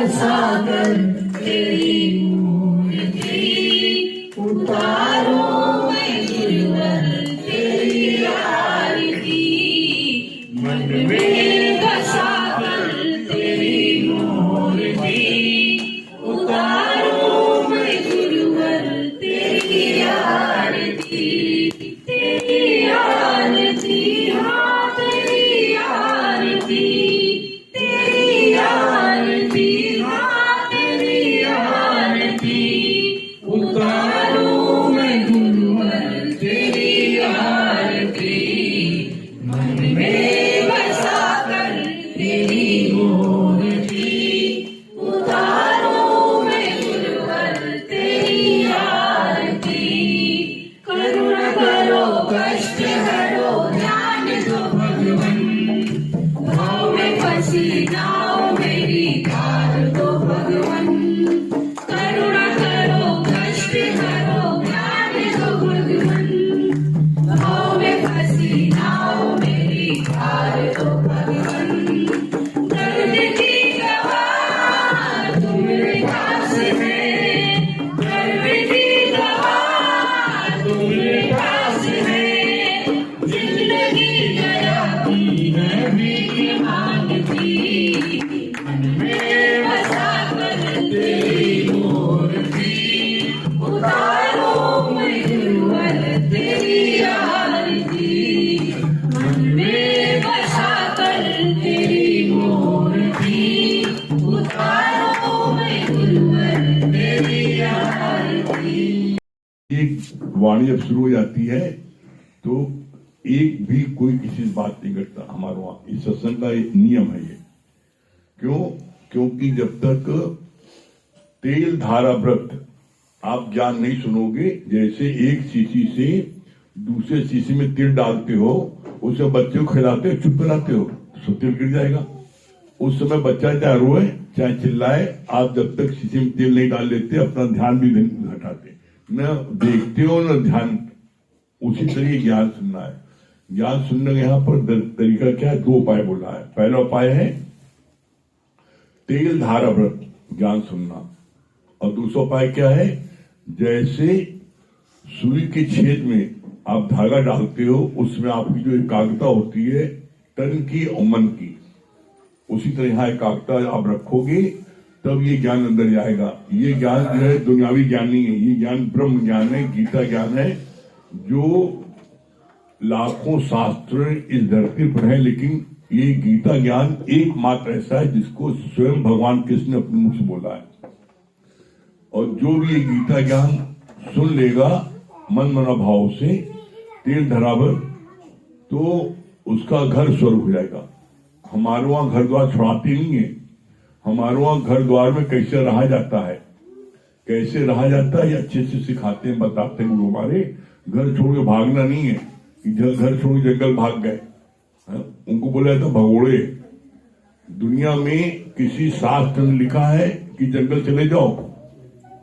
बसाकर तेरी मूर्ति उतारो मैं गुरुवर तेरी आरती मन में बसाकर तेरी मूर्ति उतारो मैं गुरुवर तेरी आरती तेरी आरती हाँ तेरी आरती तेरी आरती हाँ तेरी आरती उतारो मैं गुरुवर तेरी आरती मन में बसाकर तेरी मूर्ति उतारो मैं गुरुवर तेरी आरती करुणा करो कष्ट हरो ध्यान दो भगवन भाव में फंसी नाव मेरी तार दो भगवन करुणा करो कष्ट हरो ध्यान दो भगवन भाव में फंसी नाव मेरी तार दो भगवन दर्द की दवा तुम्हारे पास है दर्द की दवा तुम्हारे पास है जिंदगी गयाती है भीख मांगती मन में बसाकर तेरी मूर्ति उतारो मैं गुरुवर तेरी आरती मन में बसाकर तेरी मूर्ति उतारो मैं गुरुवर तेरी आरती। एक वाणी जब शुरू हो जाती है तो एक भी कोई किसी से बात नहीं करता हमारे वहां। इस सत्संग का एक नियम है ये। क्यों? क्योंकि जब तक तेल धारा व्रत आप ज्ञान नहीं सुनोगे, जैसे एक शीशी से दूसरे शीशी में तिल डालते हो, उसे बच्चे को खिलाते हो, चुप कराते हो तो तिल गिर जाएगा। उस समय बच्चा चाहे रोए चाहे चिल्लाए, आप जब तक शीशी में तेल नहीं डाल लेते अपना ध्यान भी नहीं हटाते, न देखते हो न ध्यान। उसी तरह ज्ञान सुनना है। ज्ञान सुनने का यहाँ पर तरीका क्या है? 2 उपाय बोला है। पहला उपाय है तेल धारा व्रत ज्ञान सुनना, और दूसरा उपाय क्या है? जैसे सुई के छेद में आप धागा डालते हो, उसमें आपकी जो एकाग्रता होती है तन की और मन की, उसी तरह यहाँ एकाग्रता आप रखोगे तब ये ज्ञान अंदर जाएगा। ये ज्ञान जो है दुनियावी ज्ञान नहीं है, ये ज्ञान ब्रह्म ज्ञान है, गीता ज्ञान है, जो लाखों शास्त्र इस धरती पर है, लेकिन ये गीता ज्ञान एकमात्र ऐसा है जिसको स्वयं भगवान कृष्ण ने अपने मुंह से बोला है। और जो भी ये गीता ज्ञान सुन लेगा मन मना भाव से तेल धरावर, तो उसका घर स्वर्ग हो जाएगा। हमारे वहां घर द्वार छुड़ाते नहीं है। हमारे वहां घर द्वार में कैसे रहा जाता है, कैसे रहा जाता है, ये अच्छे से सिखाते हैं, बताते हैं गुरु हमारे। घर छोड़ के भागना नहीं है कि घर छोड़ के जंगल भाग गए। उनको बोला तो भगोड़े। दुनिया में किसी शास्त्र में लिखा है कि जंगल चले जाओ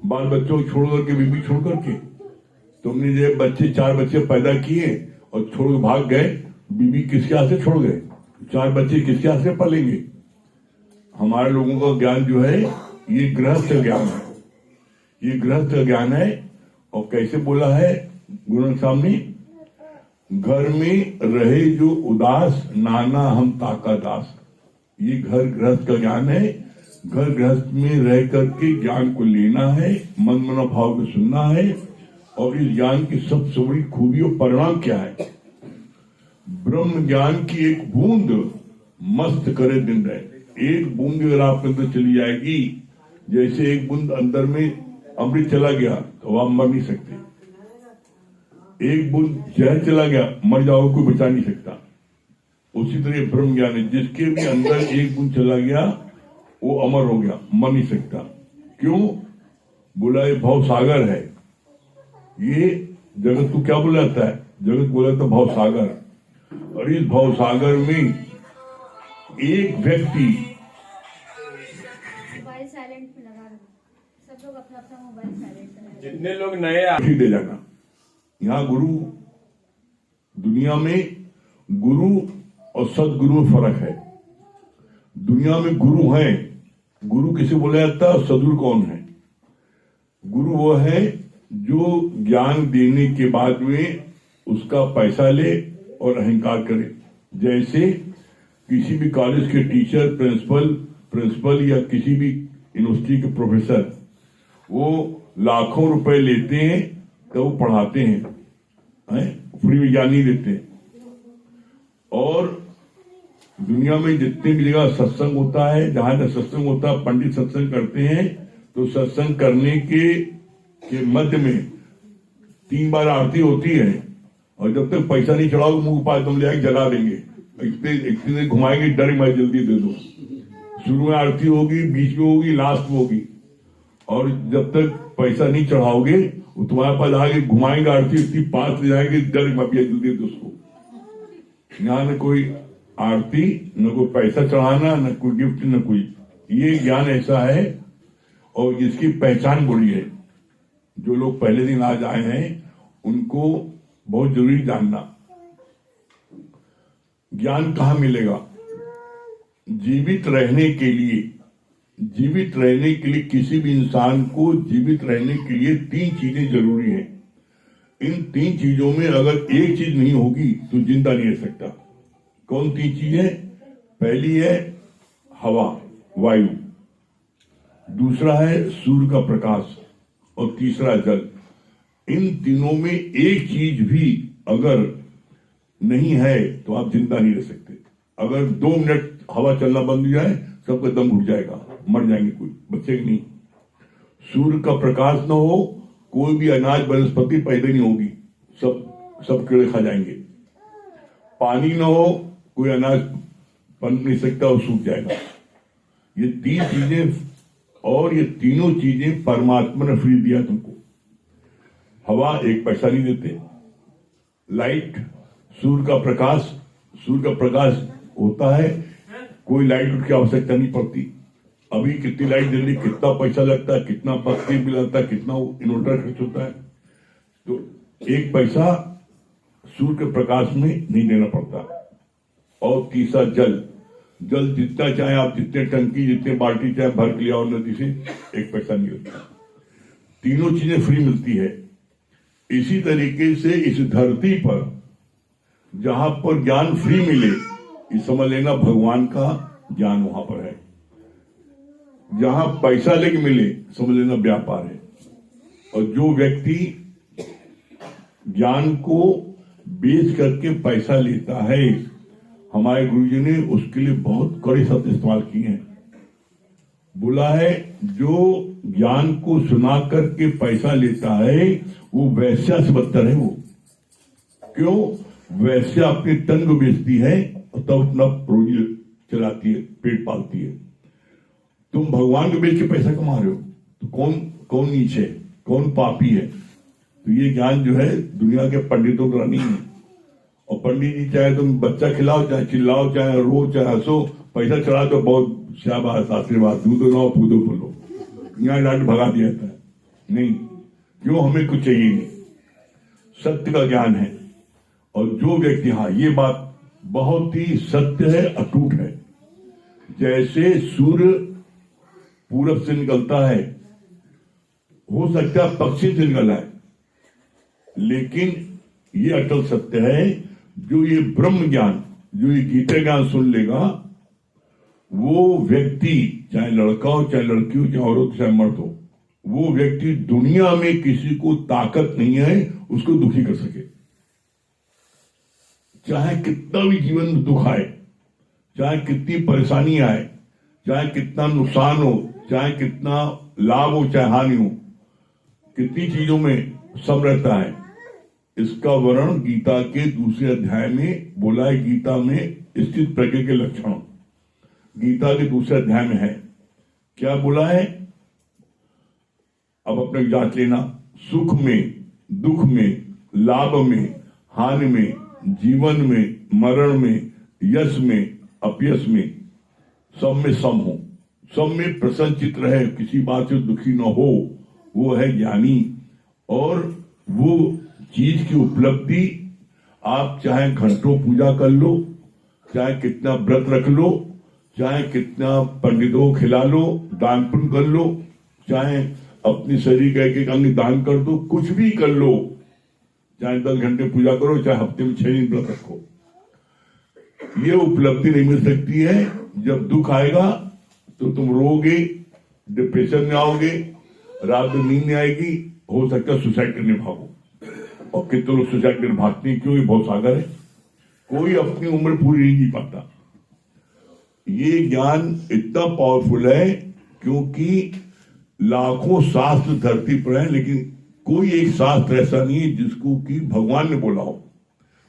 बाल बच्चों को छोड़ करके, बीबी छोड़ करके? तुमने जो बच्चे 4 बच्चे पैदा किए और छोड़ के भाग गए, बीबी किसके हाथ से छोड़ गए? 4 बच्चे किसके हाथ से पलेंगे? हमारे लोगों का ज्ञान जो है ये गृहस्थ ज्ञान है, ये गृहस्थ ज्ञान है। और कैसे बोला है गुरु साहब ने? घर में रहे जो उदास, नाना हम ताका दास। ये घर गृहस्थ का ज्ञान है। घर गृहस्थ में रह करके ज्ञान को लेना है, मन मना भाव को सुनना है। और इस ज्ञान की सबसे बड़ी खूबी और परिणाम क्या है? ब्रह्म ज्ञान की एक बूंद मस्त करे दिन रहे। एक बूंद अगर आपके अंदर चली जाएगी, जैसे एक बूंद अंदर में अमृत चला गया तो आप मर नहीं सकते। एक बूंद जहर चला गया, मर जाओगे, कोई बचा नहीं सकता। उसी तरह ब्रह्म ज्ञान है, जिसके भी अंदर एक बूंद चला गया वो अमर हो गया, मर नहीं सकता। क्यों? बोला ये भव सागर है। ये जगत को क्या बोला जाता है? जगत बोला जाता है भव सागर। और इस भव सागर में एक व्यक्ति मोबाइल साइलेंट में लगा दो, सब लोग अपना अपना मोबाइल साइलेंट में। जितने लोग नए दे जाना। यहाँ गुरु, दुनिया में गुरु और सदगुरु में फर्क है। दुनिया में गुरु हैं गुरु किसे बोला जाता है? सदगुरु कौन है? गुरु वो है जो ज्ञान देने के बाद में उसका पैसा ले और अहंकार करे। जैसे किसी भी कॉलेज के टीचर, प्रिंसिपल या किसी भी यूनिवर्सिटी के प्रोफेसर, वो लाखों रुपए लेते हैं तो वो पढ़ाते हैं, फ्री में ज्ञान नहीं देते। और दुनिया में जितने भी जगह सत्संग होता है, जहां जहां सत्संग होता है, पंडित सत्संग करते हैं, तो सत्संग करने के मध्य में 3 बार आरती होती है, और जब तक पैसा नहीं चढ़ाओ मुंह के पास तुम ले आके जला देंगे, इतने घुमाएंगे, डर मैं जल्दी दे दो। शुरू में आरती होगी, बीच में होगी, लास्ट में होगी, और जब तक पैसा नहीं चढ़ाओगे वो तुम्हारे पास आगे घुमाएंगे, आरती इतनी पास ले जाएंगे, डर मत जल्दी दो उसको। यहाँ न कोई आरती, न कोई पैसा चढ़ाना, न कोई गिफ्ट, न कोई, ये ज्ञान ऐसा है। और इसकी पहचान बुरी है। जो लोग पहले दिन आज आए हैं उनको बहुत जरूरी जानना, ज्ञान कहाँ मिलेगा? जीवित रहने के लिए किसी भी इंसान को जीवित रहने के लिए 3 चीजें जरूरी हैं। इन 3 चीजों में अगर एक चीज नहीं होगी तो जिंदा नहीं रह सकता। कौन 3 चीजें? पहली है हवा, वायु, दूसरा है सूर्य का प्रकाश, और तीसरा जल। इन तीनों में एक चीज भी अगर नहीं है तो आप जिंदा नहीं रह सकते। अगर 2 मिनट हवा चलना बंद हो जाए सबका दम घुट जाएगा, मर जाएंगे, कोई बचेगा नहीं। सूर्य का प्रकाश न हो, कोई भी अनाज वनस्पति पैदा नहीं होगी, सब कीड़े खा जाएंगे। पानी न हो, कोई अनाज पनप नहीं सकता और सूख जाएगा। ये 3 चीजें, और ये तीनों चीजें परमात्मा ने फ्री दिया तुमको। हवा 1 पैसा नहीं देते, लाइट, सूर्य का प्रकाश होता है, कोई लाइट की आवश्यकता नहीं पड़ती। अभी कितनी लाइट जल्दी, कितना पैसा लगता है, कितना बत्ती बिल आता है, कितना इन्वर्टर खर्च होता है, तो 1 पैसा सूर्य के प्रकाश में नहीं देना पड़ता। और तीसरा जल जितना चाहे आप, जितने टंकी, जितने बाल्टी चाहे भर के ले आओ नदी से, 1 पैसा नहीं होता। तीनों चीजें फ्री मिलती है। इसी तरीके से इस धरती पर जहां पर ज्ञान फ्री मिले, ये समझ लेना भगवान का ज्ञान वहां पर है। जहां पैसा लेके मिले, समझ लेना व्यापार है। और जो व्यक्ति ज्ञान को बेच करके पैसा लेता है, हमारे गुरुजी ने उसके लिए बहुत कड़े शब्द इस्तेमाल किए हैं। बोला है जो ज्ञान को सुना करके पैसा लेता है वो वैश्या से बदतर है। वो क्यों? वैश्या अपने तन को बेचती है और तब अपना रोजी चलाती है, पेट पालती है। तुम भगवान को बेच के पैसा कमा रहे हो, तो कौन नीच है, कौन पापी है? तो ये ज्ञान जो है दुनिया के पंडितों का नहीं है। और पंडित जी चाहे तुम बच्चा खिलाओ, चाहे चिल्लाओ, चाहे रो, चाहे हंसो, पैसा चढ़ा तो बहुत शाबाश, आशीर्वाद, दूधो लाओ, पूदो बोलो, यहाँ डांट भगा दिया था। नहीं, क्यों? हमें कुछ चाहिए नहीं, सत्य का ज्ञान है। और जो व्यक्ति, हाँ ये बात बहुत ही सत्य है, अटूट है। जैसे सूर्य पूरब से निकलता है, हो सकता है पश्चिम से निकला है, लेकिन ये अटल सत्य है, जो ये ब्रह्म ज्ञान, जो ये गीता ज्ञान सुन लेगा, वो व्यक्ति, चाहे लड़का हो, चाहे लड़की हो, चाहे औरत, चाहे मर्द हो, वो व्यक्ति दुनिया में किसी को ताकत नहीं है उसको दुखी कर सके। चाहे कितना भी जीवन में दुख आए, चाहे कितनी परेशानी आए, चाहे कितना नुकसान हो, चाहे कितना लाभ हो, चाहे हानि हो, कितनी चीजों में सब रहता है। इसका वर्णन गीता के 2 अध्याय में बोला है। गीता में स्थित प्रज्ञ के लक्षण गीता के 2 अध्याय में है। क्या बोला है? अब अपने जांच लेना। सुख में, दुख में, लाभ में, हानि में, जीवन में, मरण में, यश में, अपयश में, सब में सम हो, सब में प्रसन्न चित्त रहे, किसी बात से दुखी न हो, वो है ज्ञानी। और वो चीज की उपलब्धि आप चाहे घंटों पूजा कर लो, चाहे कितना व्रत रख लो, चाहे कितना पंडितों को खिला लो, दान पुण्य कर लो, चाहे अपनी शरीर का एक एक अंग दान कर दो, कुछ भी कर लो, चाहे 10 घंटे पूजा करो, चाहे हफ्ते में 6 दिन व्रत रखो, ये उपलब्धि नहीं मिल सकती है। जब दुख आएगा तो तुम रोगे, डिप्रेशन में आओगे, रात में नींद नहीं आएगी, हो सकता है सुसाइड करने भागो। और कितने लोग सुसाइड करने भागते हैं, क्यों? ये बहुत सागर है, कोई अपनी उम्र पूरी नहीं जी पाता। ये ज्ञान इतना पावरफुल है क्योंकि लाखों शास्त्र धरती पर है, लेकिन कोई एक शास्त्र ऐसा नहीं है जिसको कि भगवान ने बोला हो।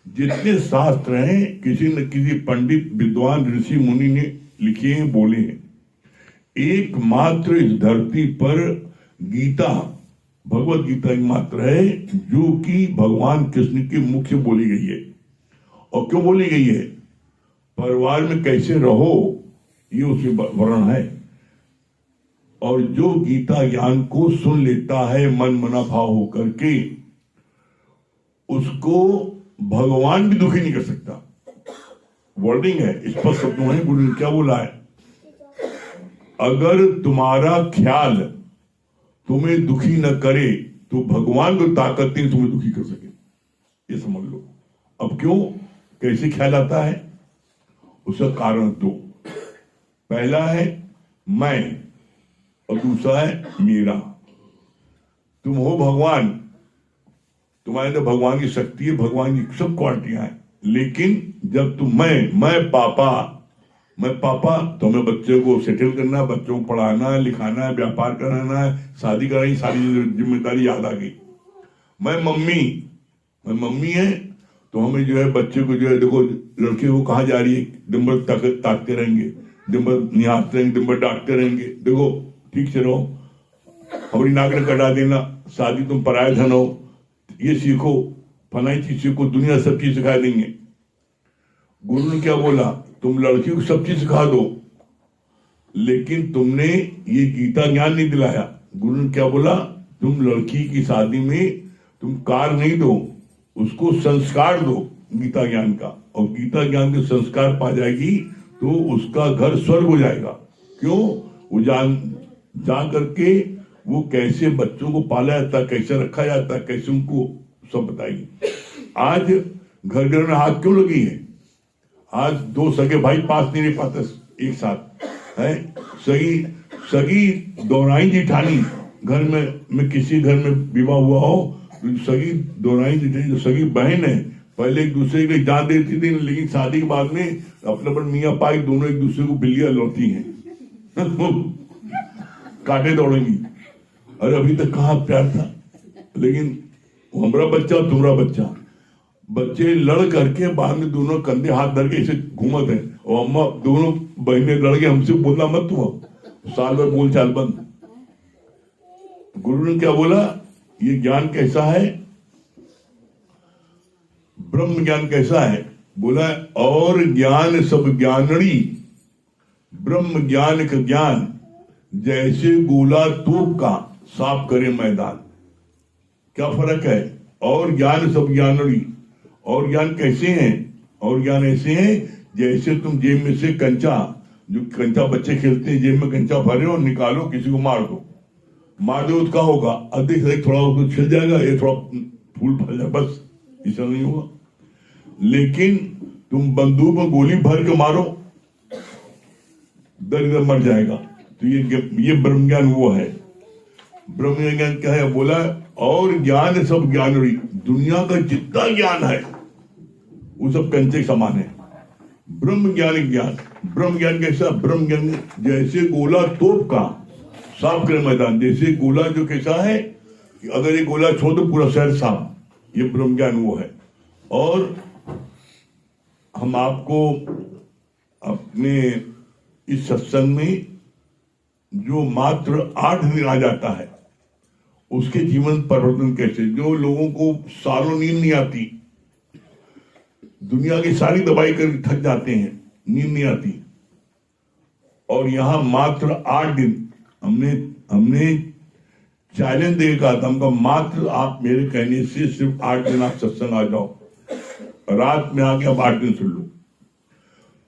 जितने शास्त्र हैं किसी न किसी पंडित, विद्वान, ऋषि मुनि ने लिखे हैं, बोले हैं। एकमात्र इस धरती पर गीता, भगवत गीता एकमात्र है जो कि भगवान कृष्ण के मुख से बोली गई है। और क्यों बोली गई है? परिवार में कैसे रहो, ये उसमें वर्णन है। और जो गीता ज्ञान को सुन लेता है मन मना भाव होकर के, उसको भगवान भी दुखी नहीं कर सकता। वर्डिंग है, स्पष्ट शब्दों है, गुरु ने क्या बोला है? अगर तुम्हारा ख्याल तुम्हें दुखी न करे तो भगवान को ताकत नहीं तुम्हें दुखी कर सके, ये समझ लो। अब क्यों, कैसे ख्याल आता है? उसका कारण दो। पहला है मैं और दूसरा है मेरा। तुम हो भगवान, तुम्हारे अंदर भगवान की शक्ति है, भगवान की सब क्वालिटियां हैं। लेकिन जब तुम मैं पापा, तो हमें बच्चे को सेटल करना है, बच्चों को पढ़ाना है, लिखाना है, व्यापार कराना है, शादी करानी, सारी जिम्मेदारी याद आ गई। मैं मम्मी है, तो हमें जो है बच्चे को जो है, देखो लड़के को कहाँ जा रही है, दिन भर ताकते रहेंगे, दिन भर निहारते रहेंगे, दिन भर डांटते रहेंगे, देखो ठीक से रहो, हमारी नाक न कटा देना, शादी तुम पराया धन हो, ये सीखो, फलाई चीज सीखो, दुनिया सब चीज सिखा देंगे। गुरु ने क्या बोला? तुम लड़की को सब चीज सिखा दो, लेकिन तुमने ये गीता ज्ञान नहीं दिलाया। गुरु ने क्या बोला? तुम लड़की की शादी में तुम कार नहीं दो, उसको संस्कार दो गीता ज्ञान का, और गीता ज्ञान के संस्कार पा जाएगी तो उसका घर स्वर्ग हो जाएगा। क्यों? वो जा करके वो कैसे बच्चों को पाला जाता है, कैसे रखा जाता है, कैसे उनको सब बताएगी। आज घर घर में हाथ क्यों लगी है? आज 2 सगे भाई पास नहीं रह पाते एक साथ है। सगी दोराई जेठानी घर में किसी घर में विवाह हुआ हो, तो सगी दोराई जेठानी जो सगी बहन है, पहले एक दूसरे के जान देती थी, लेकिन शादी के बाद में अपने मियाँ पाई दोनों एक दूसरे को बिल्लियां लौटती हैं काटे दौड़ेंगी। अरे अभी तक कहाँ प्यार था? लेकिन हमारा बच्चा तुम्हारा बच्चा, बच्चे लड़ करके बाद में दोनों कंधे हाथ धर के इसे घूमत है, और अम्मा दोनों बहनें लड़ के हमसे बोलना मत तुम, साल भर बोल चाल बंद। गुरु ने क्या बोला? ये ज्ञान कैसा है? ब्रह्म ज्ञान कैसा है? बोला और ज्ञान सब ज्ञानड़ी, ब्रह्म ज्ञान का ज्ञान जैसे गोला तोप का साफ करे मैदान। क्या फर्क है? और ज्ञान सब ज्ञानड़ी, और ज्ञान कैसे हैं? और ज्ञान ऐसे हैं जैसे तुम जेब में से कंचा, जो कंचा बच्चे खेलते हैं, जेब में कंचा भरे और निकालो, किसी को मार दो तो क्या होगा? अधिक से अधिक थोड़ा उसको छिल जाएगा, ये थोड़ा फूल फल जाए, बस, ऐसा नहीं होगा। लेकिन तुम बंदूक में गोली भर के मारो, दर इधर मर जाएगा। तो ये ब्रह्म ज्ञान वो है। ब्रह्म ज्ञान क्या है? बोला और ज्ञान सब ज्ञानड़ी, दुनिया का जितना ज्ञान है वो सब कंचे समान है। ब्रह्म ज्ञान कैसा? ब्रह्म ज्ञान जैसे गोला तोप का साफ करे मैदान। जैसे गोला जो कैसा है कि अगर ये गोला छोड़ दो पूरा शहर साफ, ये ब्रह्म ज्ञान वो है। और हम आपको अपने इस सत्संग में जो मात्र 8 दिन आ जाता है, उसके जीवन परिवर्तन कैसे, जो लोगों को सालों नींद नहीं आती, दुनिया की सारी दवाई करके थक जाते हैं, नींद नहीं आती, और यहां मात्र 8 दिन हमने चैलेंज दे कहा था, हमका मात्र आप मेरे कहने से सिर्फ 8 दिन आप सत्संग आ जाओ, रात में आके आप 8 दिन सुन लो।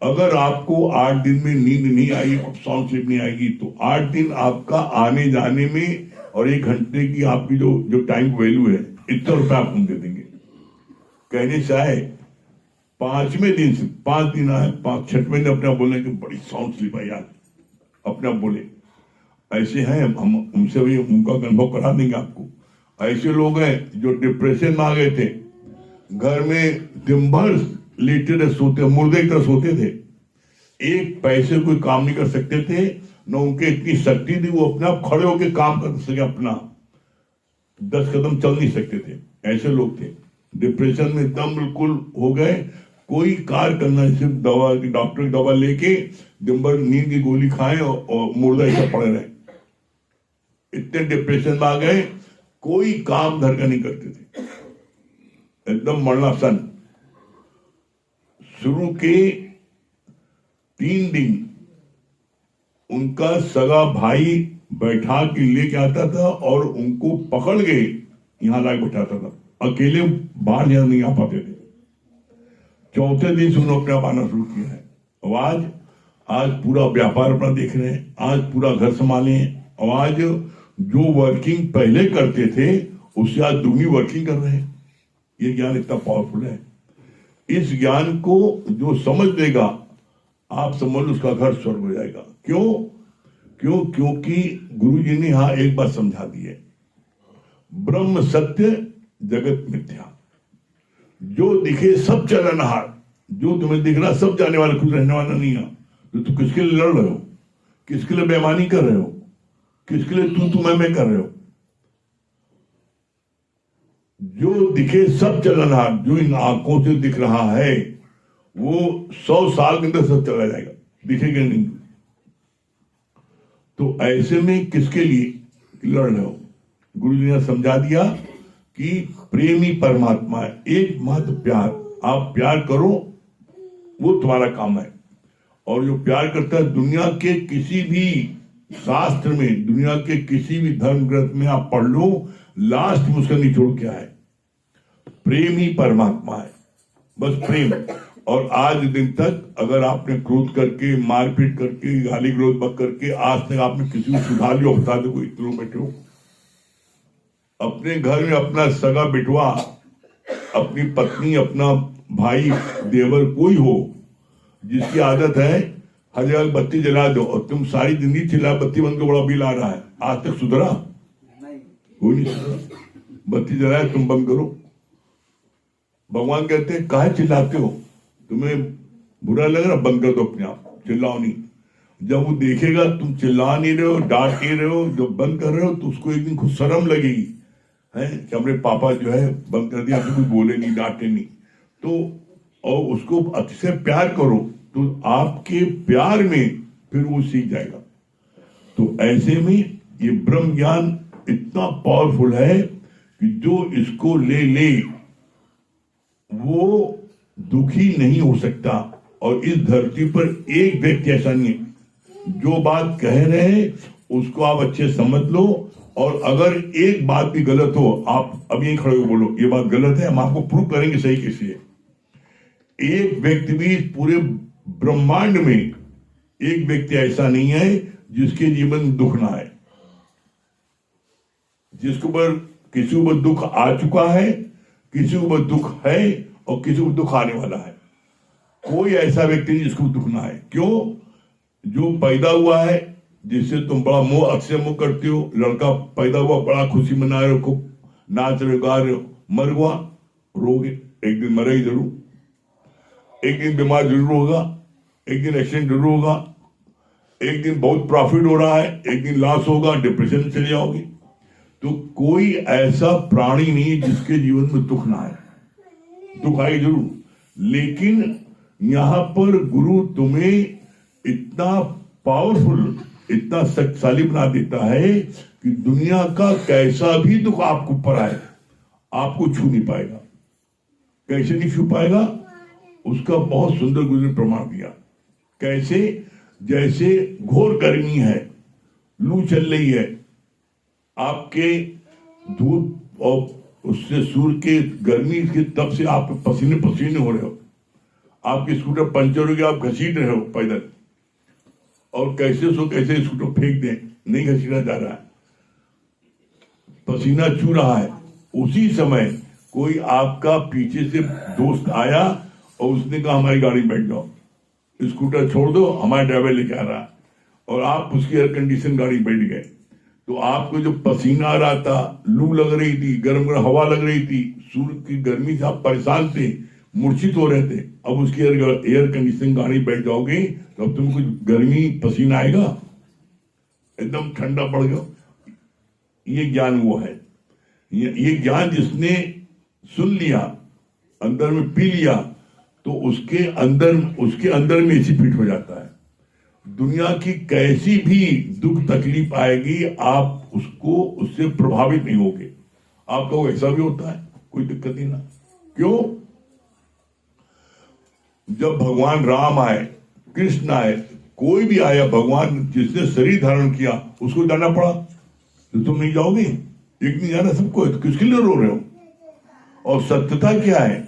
अगर आपको 8 दिन में नींद नहीं आई, साउंड स्लीप नहीं आएगी, तो 8 दिन आपका आने जाने में और 1 घंटे की आपकी जो टाइम वैल्यू है, इतना रुपया आप हम दे देंगे। कहने से आए 5वें दिन से 5 दिन आए, 6वें दिन अपने आप बोले कि बड़ी साउंड स्लीप आई यार, अपने आप बोले। ऐसे हैं हम उनसे भी उनका अनुभव करा देंगे आपको। ऐसे लोग हैं जो डिप्रेशन में आ गए थे, घर में दिन भर लेटे रहे, सोते, मुर्दे की तरह सोते थे, एक पैसे कोई काम नहीं कर सकते थे, न उनके इतनी शक्ति थी वो अपने आप खड़े होकर काम कर सके, अपना 10 कदम चल नहीं सकते थे। ऐसे लोग थे, डिप्रेशन में एकदम बिल्कुल हो गए, कोई कार्य करना, सिर्फ दवा, डॉक्टर की दवा लेके दिन भर नींद की गोली खाएं और मुर्दा ऐसा पड़े रहे। इतने डिप्रेशन में आ गए, कोई काम घर का नहीं करते थे, एकदम मरणासन। शुरू के 3 दिन उनका सगा भाई बैठा के लेके आता था और उनको पकड़ के यहां लाके बैठाता था, अकेले बाहर यहां नहीं आ पाते थे। 4थे दिन से उन्होंने अपने आप आना शुरू किया है। आज पूरा व्यापार अपना देख रहे हैं, आज पूरा घर संभाले हैं, और आज जो वर्किंग पहले करते थे उससे आज दुगनी वर्किंग कर रहे हैं। ये ज्ञान इतना पावरफुल है। इस ज्ञान को जो समझ लेगा, आप समझ लो उसका घर स्वर्ग हो जाएगा। क्योंकि गुरु जी ने यहां एक बात समझा दी है, ब्रह्म सत्य जगत मिथ्या। जो दिखे सब चलनहार, जो तुम्हें दिख रहा सब जाने वाला, खुद रहने वाला नहीं है। तो तुम किसके लिए लड़ रहे हो, किसके लिए बेईमानी कर रहे हो, किसके लिए तू मैं कर रहे हो? जो दिखे सब चलनहार, जो इन आंखों से दिख रहा है वो 100 साल के अंदर सब चला जाएगा, दिखेगा नहीं। तो ऐसे में किसके लिए लड़ रहे हो? गुरु जी ने समझा दिया कि प्रेम ही परमात्मा है, एकमात्र प्यार। आप प्यार करो, वो तुम्हारा काम है। और जो प्यार करता है, दुनिया के किसी भी शास्त्र में, दुनिया के किसी भी धर्म ग्रंथ में आप पढ़ लो, लास्ट में उसका निचोड़ क्या है? प्रेम ही परमात्मा है, बस प्रेम। और आज दिन तक अगर आपने क्रोध करके, मारपीट करके, गाली गलौज बक करके आज तक आपने किसी को सुधार लिया, बता दो कोई इतने बैठे हो। अपने घर में अपना सगा बिटवा, अपनी पत्नी, अपना भाई, देवर कोई हो जिसकी आदत है हर जगह बत्ती जला दो, और तुम सारी जिंदगी चिल्ला बत्ती बंद को, बड़ा बिल आ रहा है, आज तक सुधरा? कोई नहीं सुधरा। बत्ती जलाए तुम बंद करो। भगवान कहते हैं काहे चिल्लाते हो, तुम्हें बुरा लग रहा, बंद कर दो अपने आप, चिल्लाओ नहीं। जब वो देखेगा तुम चिल्ला नहीं रहे हो, डांट नहीं रहे हो, जब बंद कर रहे हो, तो उसको एक दिन खुद शर्म लगेगी है कि हमने पापा जो है बंद कर दिया, कुछ बोले नहीं, डांटे नहीं। तो और उसको अच्छे से प्यार करो, तो आपके प्यार में फिर वो सीख जाएगा। तो ऐसे में ये ब्रह्म ज्ञान इतना पावरफुल है कि जो इसको ले वो दुखी नहीं हो सकता। और इस धरती पर एक व्यक्ति ऐसा नहीं है, जो बात कह रहे हैं उसको आप अच्छे समझ लो, और अगर एक बात भी गलत हो, आप अब यहीं खड़े हो बोलो ये बात गलत है, हम आपको प्रूव करेंगे सही कैसे है। एक व्यक्ति भी पूरे ब्रह्मांड में एक व्यक्ति ऐसा नहीं है जिसके जीवन में दुख ना आए। जिसके ऊपर किसी ऊपर दुख आ चुका है, किसी ऊपर दुख है, और किसी को दुख आने वाला है। कोई ऐसा व्यक्ति नहीं जिसको दुख ना आए। क्यों? जो पैदा हुआ है, जिससे तुम बड़ा मोह, अक्षय मोह करते हो, लड़का पैदा हुआ बड़ा खुशी मना रहे हो, खूब नाच रहे, गा रहे हो, मर हुआ रोगे, एक दिन मरेगी जरूर, एक दिन बीमार जरूर होगा, एक दिन एक्सीडेंट जरूर होगा, एक दिन बहुत प्रॉफिट हो रहा है, एक दिन लॉस होगा, डिप्रेशन में चले जाओगे। तो कोई ऐसा प्राणी नहीं जिसके जीवन में दुख ना आए। दुख आए जरूर, लेकिन यहां पर गुरु तुम्हें इतना पावरफुल, इतना शक्तिशाली बना देता है कि दुनिया का कैसा भी दुख आपको ऊपर आए, आपको छू नहीं पाएगा। कैसे नहीं छू पाएगा? उसका बहुत सुंदर गुरु ने प्रमाण दिया। कैसे? जैसे घोर गर्मी है, लू चल रही है, आपके धूप और उससे सूर्य के गर्मी के तप से आप पसीने पसीने हो रहे हो, आपकी स्कूटर पंचर हो गया, आप घसीट रहे हो पैदल, और कैसे स्कूटर फेंक दें, नहीं घसीटा जा रहा है, पसीना चू रहा है। उसी समय कोई आपका पीछे से दोस्त आया और उसने कहा हमारी गाड़ी में बैठ जाओ, स्कूटर छोड़ दो, हमारा ड्राइवर लेके आ रहा है, और आप उसकी एयर कंडीशन गाड़ी में बैठ गए, तो आपको जो पसीना आ रहा था, लू लग रही थी, गर्म गर्म हवा लग रही थी, सूर्य की गर्मी से आप परेशान थे, मूर्छित हो रहे थे, अब उसकी एयर कंडीशन गाड़ी बैठ जाओगे तो अब तुमको गर्मी पसीना आएगा, एकदम ठंडा पड़ गया। ये ज्ञान वो है, ये ज्ञान जिसने सुन लिया, अंदर में पी लिया, तो उसके अंदर में एसी फिट हो जाता है। दुनिया की कैसी भी दुख तकलीफ आएगी, आप उससे प्रभावित नहीं होगे। आपका वो ऐसा भी होता है, कोई दिक्कत नहीं ना। क्यों? जब भगवान राम आए, कृष्ण आए, कोई भी आया, भगवान जिसने शरीर धारण किया उसको जाना पड़ा, तो तुम नहीं जाओगे? एक नहीं जाना सबको, तो किसके लिए रो रहे हो? और सत्यता क्या है?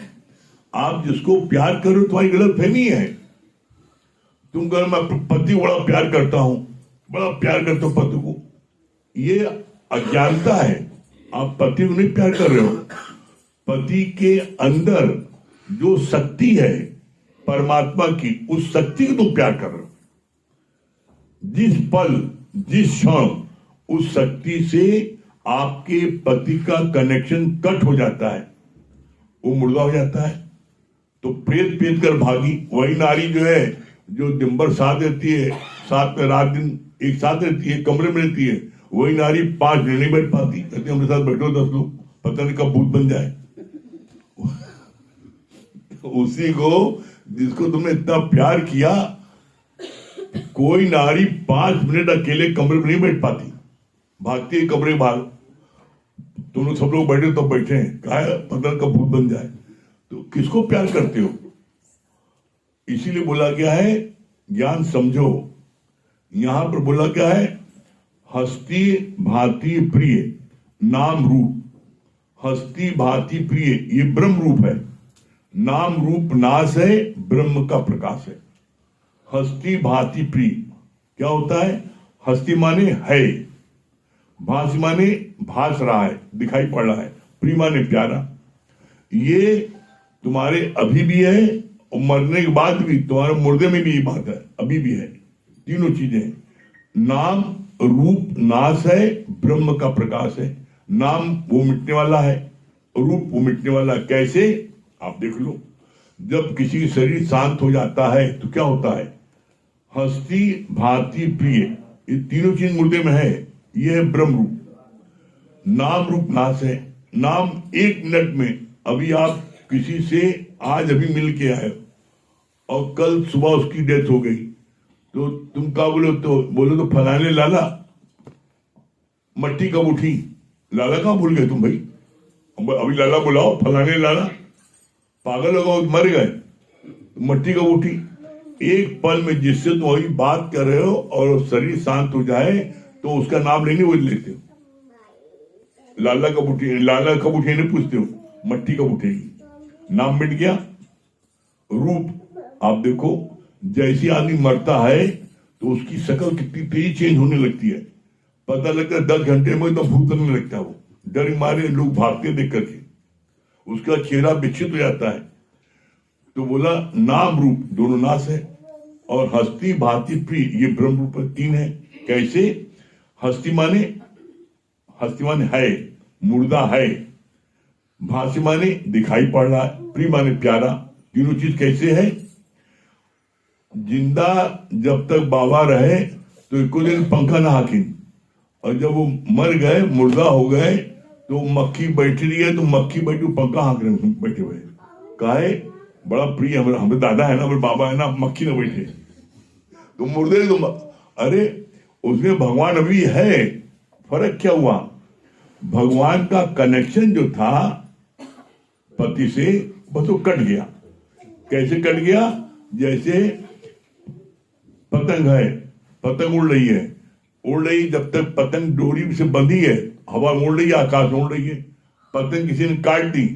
आप जिसको प्यार करो, तुम्हारी गलत फहमी है। तुम कहो मैं पति बड़ा प्यार करता हूं, बड़ा प्यार करता हूं पति को, ये अज्ञानता है। आप पति को नहीं प्यार कर रहे हो, पति के अंदर जो शक्ति है परमात्मा की, उस शक्ति को तुम प्यार कर रहे हो। जिस पल, जिस क्षण उस शक्ति से आपके पति का कनेक्शन कट हो जाता है, वो मुर्दा हो जाता है, तो प्रेत प्रेत कर भागी। वही नारी जो है, जो दिन भर साथ रहती है, साथ में रात दिन एक साथ रहती है, कमरे में रहती है, वही नारी 5 मिनट नहीं बैठ पाती, कहती हमारे साथ बैठो 10 लोग, पता नहीं कब भूत बन जाए। उसी को जिसको तुमने इतना प्यार किया, कोई नारी 5 मिनट अकेले कमरे में नहीं बैठ पाती, भागती है कमरे बाहर। तुम लोग सब लोग बैठे तो बैठे हैं, कहा पता कब भूत बन जाए। तो किसको प्यार करते हो? इसीलिए बोला गया है ज्ञान समझो। यहां पर बोला क्या है? हस्ती भांति प्रिय नाम रूप। हस्ती भांति प्रिय ये ब्रह्म रूप है, नाम रूप नाश है, ब्रह्म का प्रकाश है। हस्ती भांति प्रिय क्या होता है? हस्ती माने है, भांति माने भास रहा है, दिखाई पड़ रहा है, प्रिय माने प्यारा। ये तुम्हारे अभी भी है और मरने के बाद भी, तुम्हारे मुर्दे में भी ये बात है, अभी भी है। तीनों चीजें, नाम रूप नाश है, ब्रह्म का प्रकाश है। नाम वो मिटने वाला है, रूप वो मिटने वाला है। कैसे? आप देख लो, जब किसी शरीर शांत हो जाता है तो क्या होता है? हस्ती भांति प्रिय, ये तीनों चीज मुर्दे में है, ये है ब्रह्म रूप। नाम रूप नाश है। नाम 1 मिनट में, अभी आप किसी से आज अभी मिल के आए और कल सुबह उसकी डेथ हो गई, तो तुम क्या बोलो? तो बोलो तो फलाने लाला मट्टी कब उठी? लाला कहाँ भूल गए तुम भाई? अभी लाला बुलाओ, फलाने लाला। पागल हो गए, मर गए, मट्टी कब उठी? एक पल में जिससे तुम वही बात कर रहे हो और शरीर शांत हो जाए तो उसका नाम लेने बोल लेते हो। लाला कब उठी, लाला कब उठी नहीं पूछते हो, मट्टी कब उठेगी? नाम मिट गया। रूप आप देखो, जैसे आदमी मरता है तो उसकी शक्ल कितनी तेजी चेंज होने लगती है, पता लगता है 10 घंटे में तो भूत लगने लगता है। वो डर मारे लोग भागते देख करके, उसका चेहरा विकसित हो जाता है। तो बोला नाम रूप दोनों नाश है, और हस्ती भांति प्रिय ये ब्रह्म रूप 3 है। कैसे? हस्ती माने है, मुर्दा है, भांति माने दिखाई पड़ रहा है, प्रिय माने प्यारा। तीनों चीज कैसे है? जिंदा जब तक बाबा रहे तो एक दिन पंखा ना हाकिन, और जब वो मर गए, मुर्दा हो गए, तो मक्खी बैठी रही है, तो मक्खी बैठी पंखा हाँक रहे बैठे हुए। काहे? बड़ा प्रिय हमारे दादा है ना, हमारे बाबा है ना, मक्खी ना बैठे तो मुर्दे तो अरे उसमें भगवान अभी है। फर्क क्या हुआ? भगवान का कनेक्शन जो था पति से, बस वो कट गया। कैसे कट गया? जैसे पतंग है, पतंग उड़ रही है, जब तक पतंग डोरी से बंधी है, हवा में उड़ रही है, आकाश में उड़ रही है, पतंग किसी ने काट दी,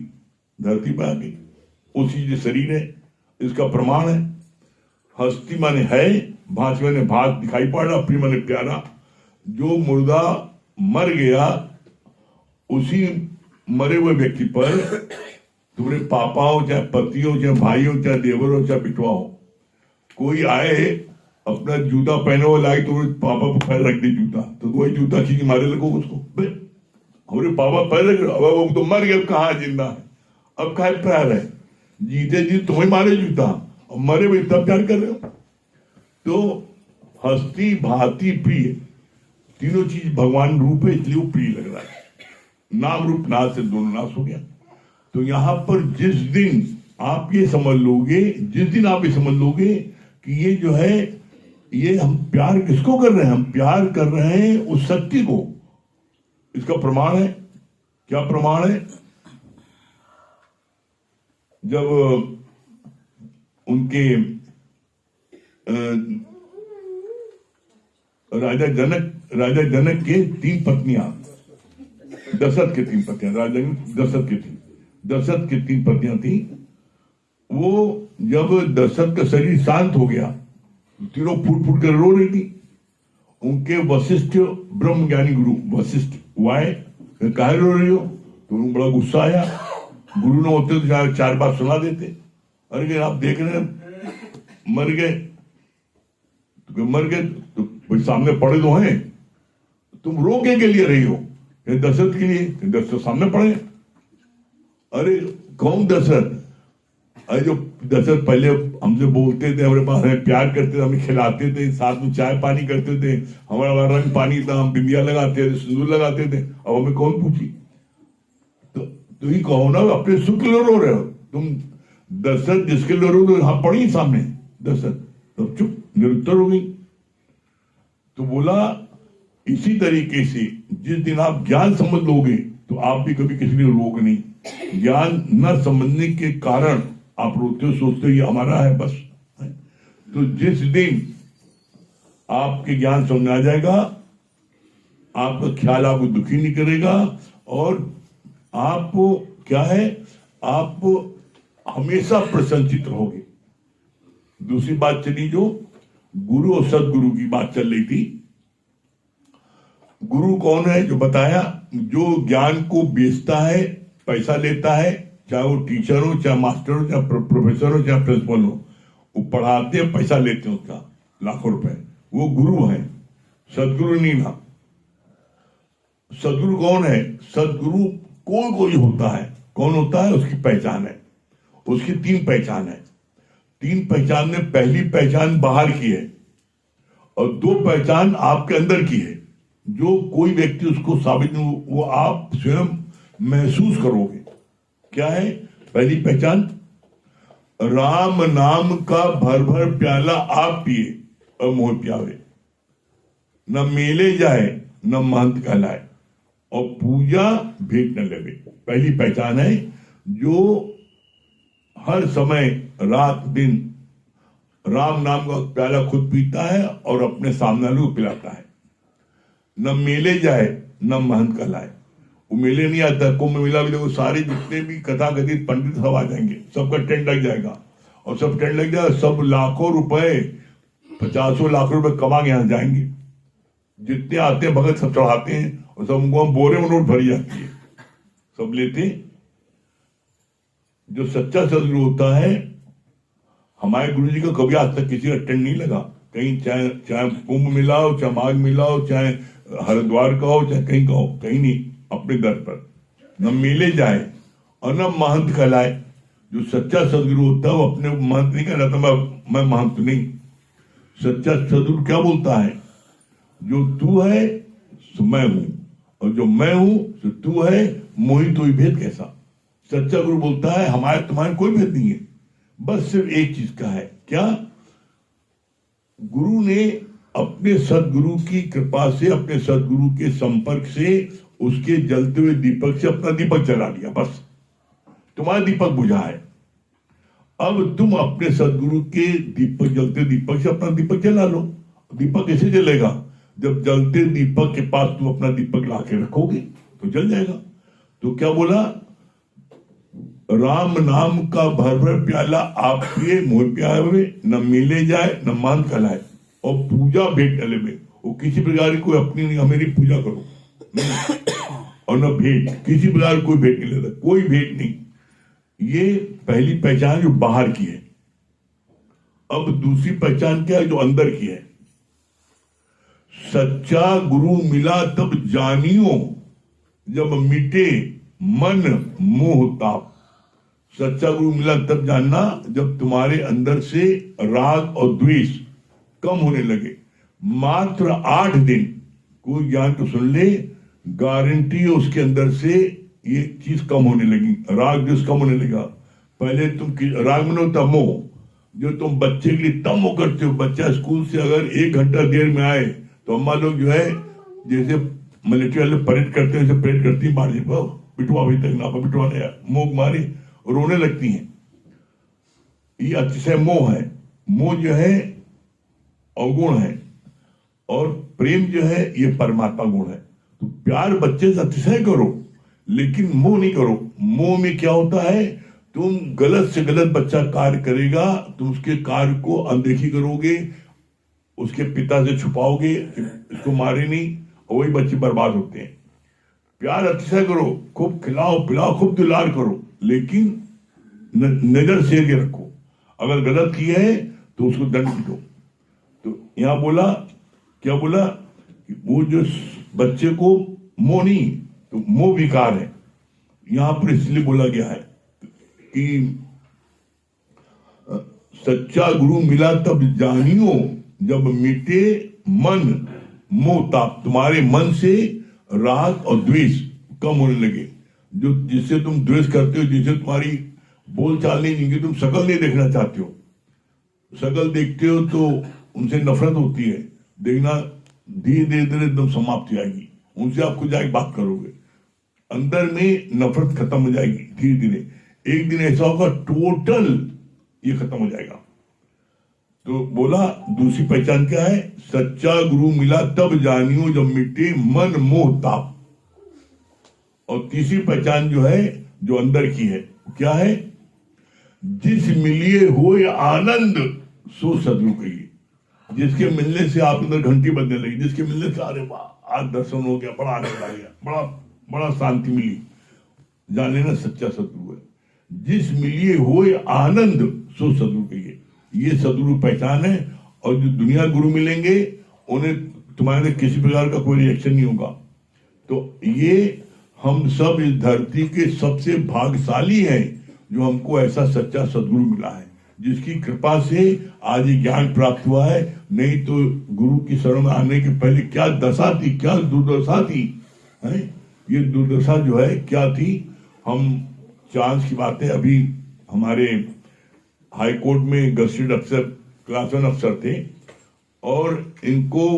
धरती पर आ गई। उसी जो शरीर है, इसका प्रमाण है। हस्ती माने है, भांति माने भात दिखाई पड़ रहा, प्रिय माने प्यारा। जो मुर्दा मर गया, उसी मरे हुए व्यक्ति पर तुम्हारे पापा हो, चाहे पति हो, चाहे भाई हो, चाहे देवर हो, चाहे बिटवा हो, कोई आए अपना जूता पहने हुआ लाए तो पापा पर पैर रख दे जूता, तो वही जूता खींच मारे लगो उसको। हमारे पापा पैर रख, अब वो तो मर गया, कहाँ जिंदा है, अब कहा प्यार है? जीते जी तुम्हें मारे जूता, और मरे हुए तब प्यार कर रहे हो। तो हस्ती भांति प्रिय, तीनों चीज भगवान रूप है, इसलिए वो प्रिय लग रहा है। नाम रूप नाश से दोनों नाश हो गया। तो यहां पर जिस दिन आप ये समझ लोगे, जिस दिन आप ये समझ लोगे कि ये जो है, ये हम प्यार किसको कर रहे हैं? हम प्यार कर रहे हैं उस शक्ति को। इसका प्रमाण है, क्या प्रमाण है? जब उनके राजा जनक के 3 पत्नियां, दशरथ के 3 पत्नियां, राजा दशरथ की 3 पत्नियां थी। वो जब दशरथ का शरीर शांत हो गया, तीनों फूट फूट कर रो रही थी। उनके वशिष्ठ ब्रह्म ज्ञानी गुरु वशिष्ठ वाए, काहे रो रही हो? तो उनको बड़ा गुस्सा आया। गुरु ने होते तो 4 बार सुना देते। अरे आप देख रहे हैं मर गए, तो मर गए तो भाई सामने पड़े तो हैं, तुम रो के लिए रही हो? दशरथ के लिए, दशरथ सामने पड़े। अरे कौन दशरथ? अरे जो दशरथ पहले हमसे बोलते थे, हमारे पास हमें प्यार करते थे, हमें खिलाते थे, साथ में चाय पानी करते थे, हमारा रंग पानी था, हम बिंदिया लगाते थे, सिंदूर लगाते थे। अब हमें कौन पूछी? तो ही कहो ना, अपने सुख के लिए रो रहे हो तुम। दशरथ जिसके लिए रो, तो यहां पड़ी सामने दशरथ, तब चुप निरुत्तर हो गई। तो बोला इसी तरीके से जिस दिन आप ज्ञान समझ लोगे, तो आप भी कभी किसी ने रोग नहीं। ज्ञान न समझने के कारण आप रोते हो, सोचते हो ये हमारा है बस। तो जिस दिन आपके ज्ञान समझ आ जाएगा, आपका ख्याल आपको दुखी नहीं करेगा, और आप क्या है, आप हमेशा प्रसन्नचित रहोगे। दूसरी बात चली, जो गुरु और सदगुरु की बात चल रही थी। गुरु कौन है? जो बताया, जो ज्ञान को बेचता है, पैसा लेता है, चाहे वो टीचर हो, चाहे मास्टर हो, चाहे प्रोफेसर हो, चाहे प्रिंसिपल हो, वो पढ़ाते हैं, पैसा लेते हैं उसका लाखों रुपए, वो गुरु है। सदगुरु नहीं ना। सदगुरु कौन है? सदगुरु कोई होता है। कौन होता है? उसकी पहचान है। उसकी 3 पहचान है। 3 पहचान में पहली पहचान बाहर की है, और 2 पहचान आपके अंदर की है। जो कोई व्यक्ति उसको साबित नहीं, वो आप स्वयं महसूस करोगे। क्या है पहली पहचान? राम नाम का भर भर प्याला आप पिए और मोह प्यावे, न मेले जाए न महंत कहलाए, और पूजा भेंट न लगे। पहली पहचान है, जो हर समय रात दिन राम नाम का प्याला खुद पीता है और अपने सामने वाले को पिलाता है। न मेले जाए न महंत कहलाए। वो मेले नहीं आता, कुंभ मेला भी देखो, सारे जितने भी कथा कथित पंडित सब आ जाएंगे, सबका टेंट लग जाएगा, और सब टेंट लग जाएगा, सब लाखों रुपए, 50 लाख रुपए कमा के यहाँ जाएंगे। जितने आते हैं भगत सब चढ़ाते हैं, और सब उनको बोरे में नोट भरी जाती है, सब लेते। जो सच्चा सदगुरु होता है, हमारे गुरु जी का कभी आज तक किसी का टेंट नहीं लगा कहीं, चाहे कुंभ मेला हो, चाहे माघ मेला हो, चाहे हरिद्वार का हो, चाहे कहीं का हो, कहीं नहीं, अपने दर पर। न मेले जाए और न महंत कहलाए। जो सच्चा सदगुरु होता है, वो अपने महंत नहीं कहलाता, मैं महंत नहीं। सच्चा सदगुरु क्या बोलता है? जो तू है सो मैं हूं, और जो मैं हूं तो तू है, मोहि तो भेद कैसा। सच्चा गुरु बोलता है हमारे तुम्हारे कोई भेद नहीं है, बस सिर्फ एक चीज का है। क्या? गुरु ने अपने सदगुरु की कृपा से, अपने सदगुरु के संपर्क से, उसके जलते हुए दीपक से अपना दीपक जला लिया, बस तुम्हारा दीपक बुझा है। अब तुम अपने सदगुरु के दीपक, जलते दीपक से अपना दीपक जला लो। दीपक कैसे जलेगा? जब जलते दीपक के पास तुम अपना दीपक ला के रखोगे तो जल जाएगा। तो क्या बोला? राम नाम का भर भर प्याला आपके मुंह पे आवे, न मिले जाए न मान कहलाए, और पूजा भेंट डले में वो किसी प्रकार की कोई अपनी नहीं, मेरी पूजा करो नहीं। और न भेंट, किसी प्रकार कोई भेंट नहीं लेता, कोई भेंट नहीं। ये पहली पहचान जो बाहर की है। अब दूसरी पहचान क्या है, जो अंदर की है। सच्चा गुरु मिला तब जानियो, जब मिटे मन मोह ताप। सच्चा गुरु मिला तब जानना जब तुम्हारे अंदर से राग और द्वेष कम होने लगे। मात्र 8 दिन कोई ज्ञान तो सुन ले, गारंटी है उसके अंदर से ये चीज कम होने लगी, राग द्वेष कम होने लगा। पहले तुम राग में होता मोह, जो तुम बच्चे के लिए तब मोह करते हो। बच्चा स्कूल से अगर 1 घंटा देर में आए तो अम्मा लोग जो है जैसे मिलिट्री वाले परेड करते हैं, जैसे परेड करती है, मार बिटवा अभी तक ना बिटवा नहीं, मोह मारी रोने लगती हैं। ये अतिशय मोह है। मोह जो है अवगुण है, और प्रेम जो है ये परमात्मा गुण है। तो प्यार बच्चे से अतिशय करो, लेकिन मोह नहीं करो। मोह में क्या होता है, तुम गलत से गलत बच्चा कार्य करेगा, तुम उसके कार्य को अनदेखी करोगे, उसके पिता से छुपाओगे, इसको मारे नहीं, और वही बच्चे बर्बाद होते हैं। प्यार अतिशय करो, खूब खिलाओ पिलाओ, खूब दुलार करो, लेकिन नजर से के रखो। अगर गलत किया है तो उसको दंड दो। तो यहां बोला, क्या बोला, वो जो बच्चे को मोह नहीं, तो मोह विकार है। यहां पर इसलिए बोला गया है कि सच्चा गुरु मिला तब जानियो, जब मिटे मन मोह ताप। तुम्हारे मन से राग और द्वेष कम होने लगे। जो जिससे तुम द्वेष करते हो, जिससे तुम्हारी बोल चाल नहीं, जिनकी तुम शकल नहीं देखना चाहते हो, शकल देखते हो तो उनसे नफरत होती है, देखना धीरे धीरे धीरे एकदम समाप्त हो जाएगी, उनसे आप खुद जाके बात करोगे, अंदर में नफरत खत्म हो जाएगी धीरे धीरे। एक दिन ऐसा होगा टोटल ये खत्म हो जाएगा। तो बोला दूसरी पहचान क्या है, सच्चा गुरु मिला तब जानियो, जब मिटे मन मोह ताप। और तीसरी पहचान जो है, जो अंदर की है, क्या है, जिस मिलिए हो आनंद सो सदगुरु कहिए। जिसके मिलने से आप अंदर घंटी बजने लगी, जिसके मिलने से अरे वाह आज दर्शन हो गया, बड़ा आनंद आ गया, बड़ा बड़ा शांति मिली, जान लेना सच्चा सदगुरु है। जिस मिलिए हो आनंद सो सदगुरु कहिए, ये सदगुरु पहचान है। और जो दुनिया गुरु मिलेंगे उन्हें तुम्हारे किसी प्रकार का कोई रिएक्शन नहीं होगा। तो ये हम सब इस धरती के सबसे भाग्यशाली हैं जो हमको ऐसा सच्चा सदगुरु मिला है, जिसकी कृपा से आज ये ज्ञान प्राप्त हुआ है। नहीं तो गुरु की शरण में आने के पहले क्या दशा थी, क्या दुर्दशा थी, है? ये दुर्दशा जो है क्या थी। हम चांस की बातें, अभी हमारे हाई कोर्ट में गस्टेड अफसर, क्लास 1 अफसर थे, और इनको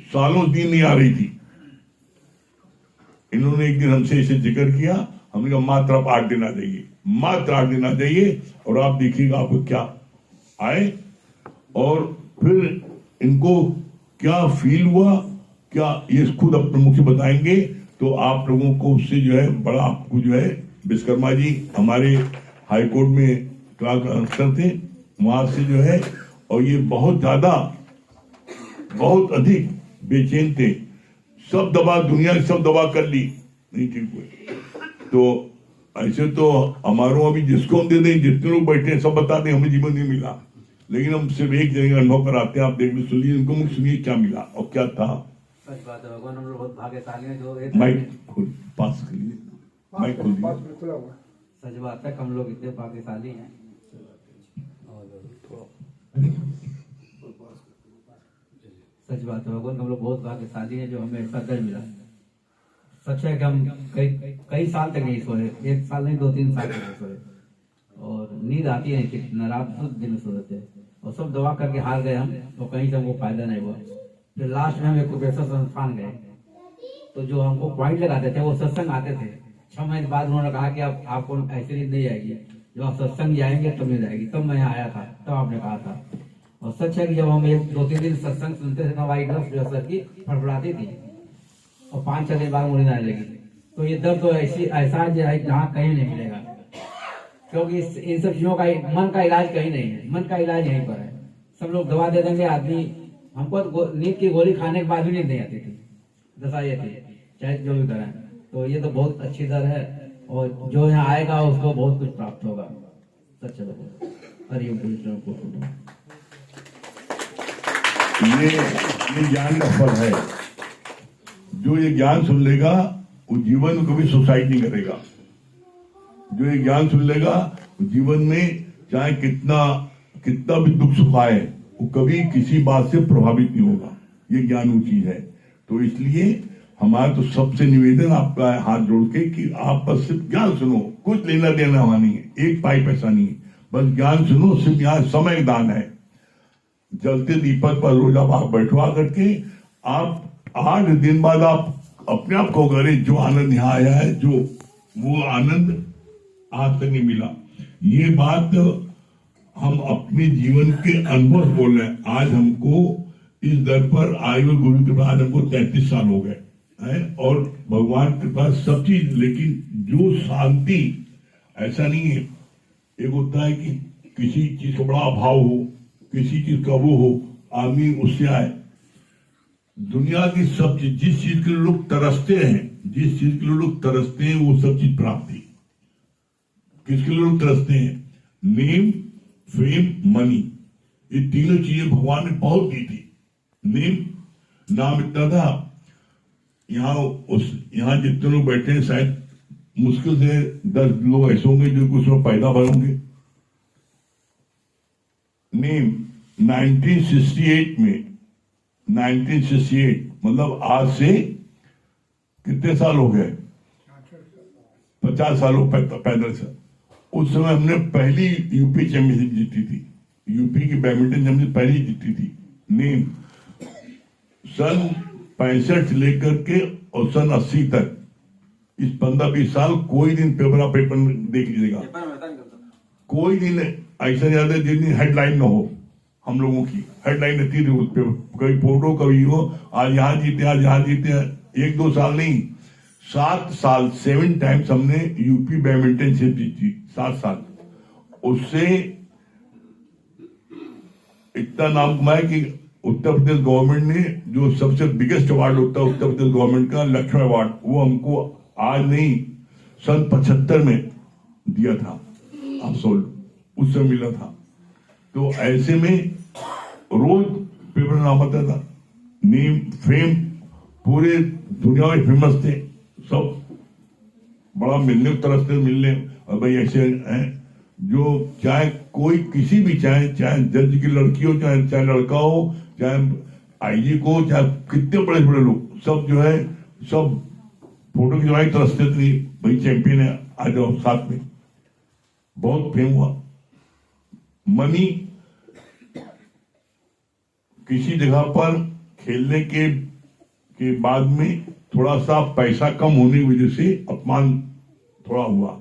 सालों दिन नहीं आ रही थी। इन्होंने एक दिन हमसे इसे जिक्र किया, हमने कहा मात्र आप 8 दिन आ जाइए, मात्र 8 दिन आ जाइए, और आप देखिएगा आपको क्या आए। और फिर इनको क्या फील हुआ, क्या ये खुद अपने मुख से बताएंगे। तो आप लोगों को उससे जो है बड़ा, आपको जो है विश्वकर्मा जी हमारे हाई कोर्ट में क्लास अफसर थे, वहां से जो है, और ये बहुत ज्यादा, बहुत अधिक बेचैन थे। सब दवा, दुनिया की सब दवा कर ली, नहीं ठीक हुए। तो ऐसे तो हमारों अभी जिसको हम दे दें, जितने लोग बैठे हैं सब बता दें हमें जीवन नहीं मिला, लेकिन हम सिर्फ एक जगह अनुभव कराते हैं। आप देख लो, सुनिए, उनको मुझे सुनिए क्या मिला और क्या था। सच बात है भगवान, हम लोग बहुत भाग्यशाली हैं जो माइक खोल, पास करिए, माइक खोल दीजिए। सच बात है, हम लोग इतने भाग्यशाली हैं। सच बात है भगवान, हम लोग बहुत भाग्यशाली हैं जो हमें ऐसा दर मिला। सच है कि हम कई साल तक नहीं सोए, 1 साल नहीं 2-3 साल तक नहीं सोए, और नींद आती नहीं थी, न रात दिन सो रहे थे, और सब दवा करके हार गए हम, तो कहीं से हमको फायदा नहीं हुआ। फिर लास्ट में हम एक प्रोफेसर संस्थान गए, तो जो हमको पॉइंट लगाते थे वो सत्संग आते थे। 6 महीने बाद उन्होंने कहा कि अब आपको ऐसी नींद नहीं आएगी, जब आप सत्संग जाएंगे तब नींद आएगी। तब मैं यहाँ आया था, तब आपने कहा था। और सच है कि जब हम 2-3 दिन सत्संग सुनते थे तब हमारी नस जो सर की फड़फड़ाती थी, और 5-6 दिन बाद मुझे आने लगी। तो ये दर्द तो ऐसा है जहाँ कहीं नहीं मिलेगा। क्योंकि इन सब चीजों का मन का इलाज कहीं नहीं है, मन का इलाज यहीं पर है। सब लोग दवा दे देंगे, आदमी हमको तो नींद की गोली खाने के बाद भी नींद नहीं आती थी, दशा ये थी, चाहे जो भी करें। तो ये तो बहुत अच्छी दर है, और जो यहाँ आएगा उसको बहुत कुछ प्राप्त होगा। सच है। हरिओम को ये ज्ञान का फल है। जो ये ज्ञान सुन लेगा वो जीवन में कभी सुसाइड नहीं करेगा। जो ये ज्ञान सुन लेगा वो जीवन में चाहे कितना भी दुख सुख आए वो कभी किसी बात से प्रभावित नहीं होगा। ये ज्ञान वो चीज है। तो इसलिए हमारा तो सबसे निवेदन आपका है हाथ जोड़ के कि आप बस सिर्फ ज्ञान सुनो, कुछ लेना देना वहां नहीं है, एक पाई पैसा नहीं है, बस ज्ञान सुनो। सिर्फ यहाँ समय दान है। जलते दीपक पर रोज आप बैठवा करके आप 8 दिन बाद आप अपने आप को अरे जो आनंद यहाँ आया है, जो वो आनंद आज तक नहीं मिला। ये बात हम अपने जीवन के अनुभव से बोल रहे हैं। आज हमको इस दर पर आए हुए गुरु के बाद हमको 33 साल हो गए हैं, और भगवान के पास सब चीज, लेकिन जो शांति ऐसा नहीं है। एक होता है कि किसी चीज का बड़ा अभाव हो, किसी चीज का वो हो, आदमी उससे आए। दुनिया की सब चीज, जिस चीज के लिए लोग तरसते हैं, जिस चीज के लिए लोग तरसते हैं, वो सब चीज प्राप्ति। किसके लिए लोग तरसते हैं? नेम, फेम, मनी, ये तीनों चीजें भगवान ने बहुत दी थी। नेम, नाम इतना था, यहाँ जितने लोग बैठे हैं शायद मुश्किल से 10 लोग ऐसे होंगे जो कुछ लोग पैदा भर होंगे। नेम 1968 में, 1968 मतलब आज से कितने साल हो गए? 50 साल हो पैदल से। उस समय हमने पहली यूपी चैंपियनशिप जीती थी। यूपी की बैडमिंटन चैंपियनशिप पहली जीती थी। नेम सन 65 से लेकर के और सन 80 तक, इस 15-20 साल कोई दिन पेपर में देख लीजिएगा, कोई दिन ऐसा नहीं आता जिस दिन हेडलाइन ना हो। हम लोगों की हेडलाइन रहती थी उस पे, कभी फोटो कभी हो, आज यहाँ जीते, आज यहाँ जीते। 1-2 साल नहीं, 7 साल, 7 टाइम्स हमने यूपी बैडमिंटन चैंपियनशिप जीती। 7 साल। उससे इतना नाम कमाया कि उत्तर प्रदेश गवर्नमेंट ने जो सबसे बिगेस्ट अवार्ड होता है उत्तर प्रदेश गवर्नमेंट का, लक्ष्मी अवार्ड, वो हमको आज नहीं सन 75 में दिया था। आप सोल उस समय मिला था। तो ऐसे में रोज पेपर नाम आता था। नेम, फेम, पूरे दुनिया में फेमस थे सब, बड़ा मिलने तरह से मिलने। और भाई ऐसे हैं जो चाहे कोई किसी भी, चाहे जज की लड़की हो, चाहे लड़का हो, चाहे आईजी को, चाहे कितने बड़े बड़े लोग, सब जो है सब फोटो खिंचवाई तरसते थे, भाई चैंपियन है, आ जाओ साथ में। बहुत फेम हुआ। मनी, किसी जगह पर खेलने के बाद में थोड़ा सा पैसा कम होने की वजह से अपमान थोड़ा हुआ।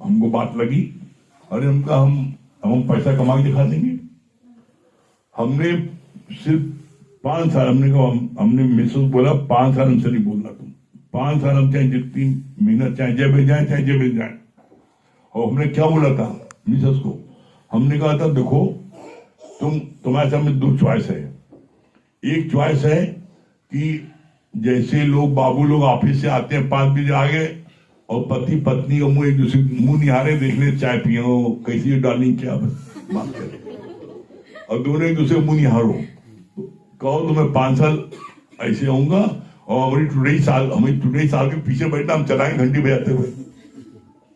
हमको बात लगी, अरे हम पैसा कमा के दिखा देंगे। हमने सिर्फ 5 साल, हमने मिसेस बोला 5 साल हमसे नहीं बोलना तुम, 5 साल हम चाहे जितनी मेहनत, चाहे जब जाए चाहे जब जाए। और हमने क्या बोला था मिसेस को? हमने कहा था देखो तुम्हारे सामने 2 चॉइस है। एक चॉइस है कि जैसे लोग बाबू लोग ऑफिस से आते हैं 5 बजे आगे, और पति पत्नी का मुंह एक दूसरे मुंह निहारे देखने, चाय पियो, कैसी डार्लिंग, क्या बस बात करें, और दोनों एक दूसरे मुंह निहारो, कहो तो मैं 5 साल ऐसे आऊंगा, और हमारी टुडे साल के पीछे बैठना, हम चलाएंगे घंटी बजाते हुए,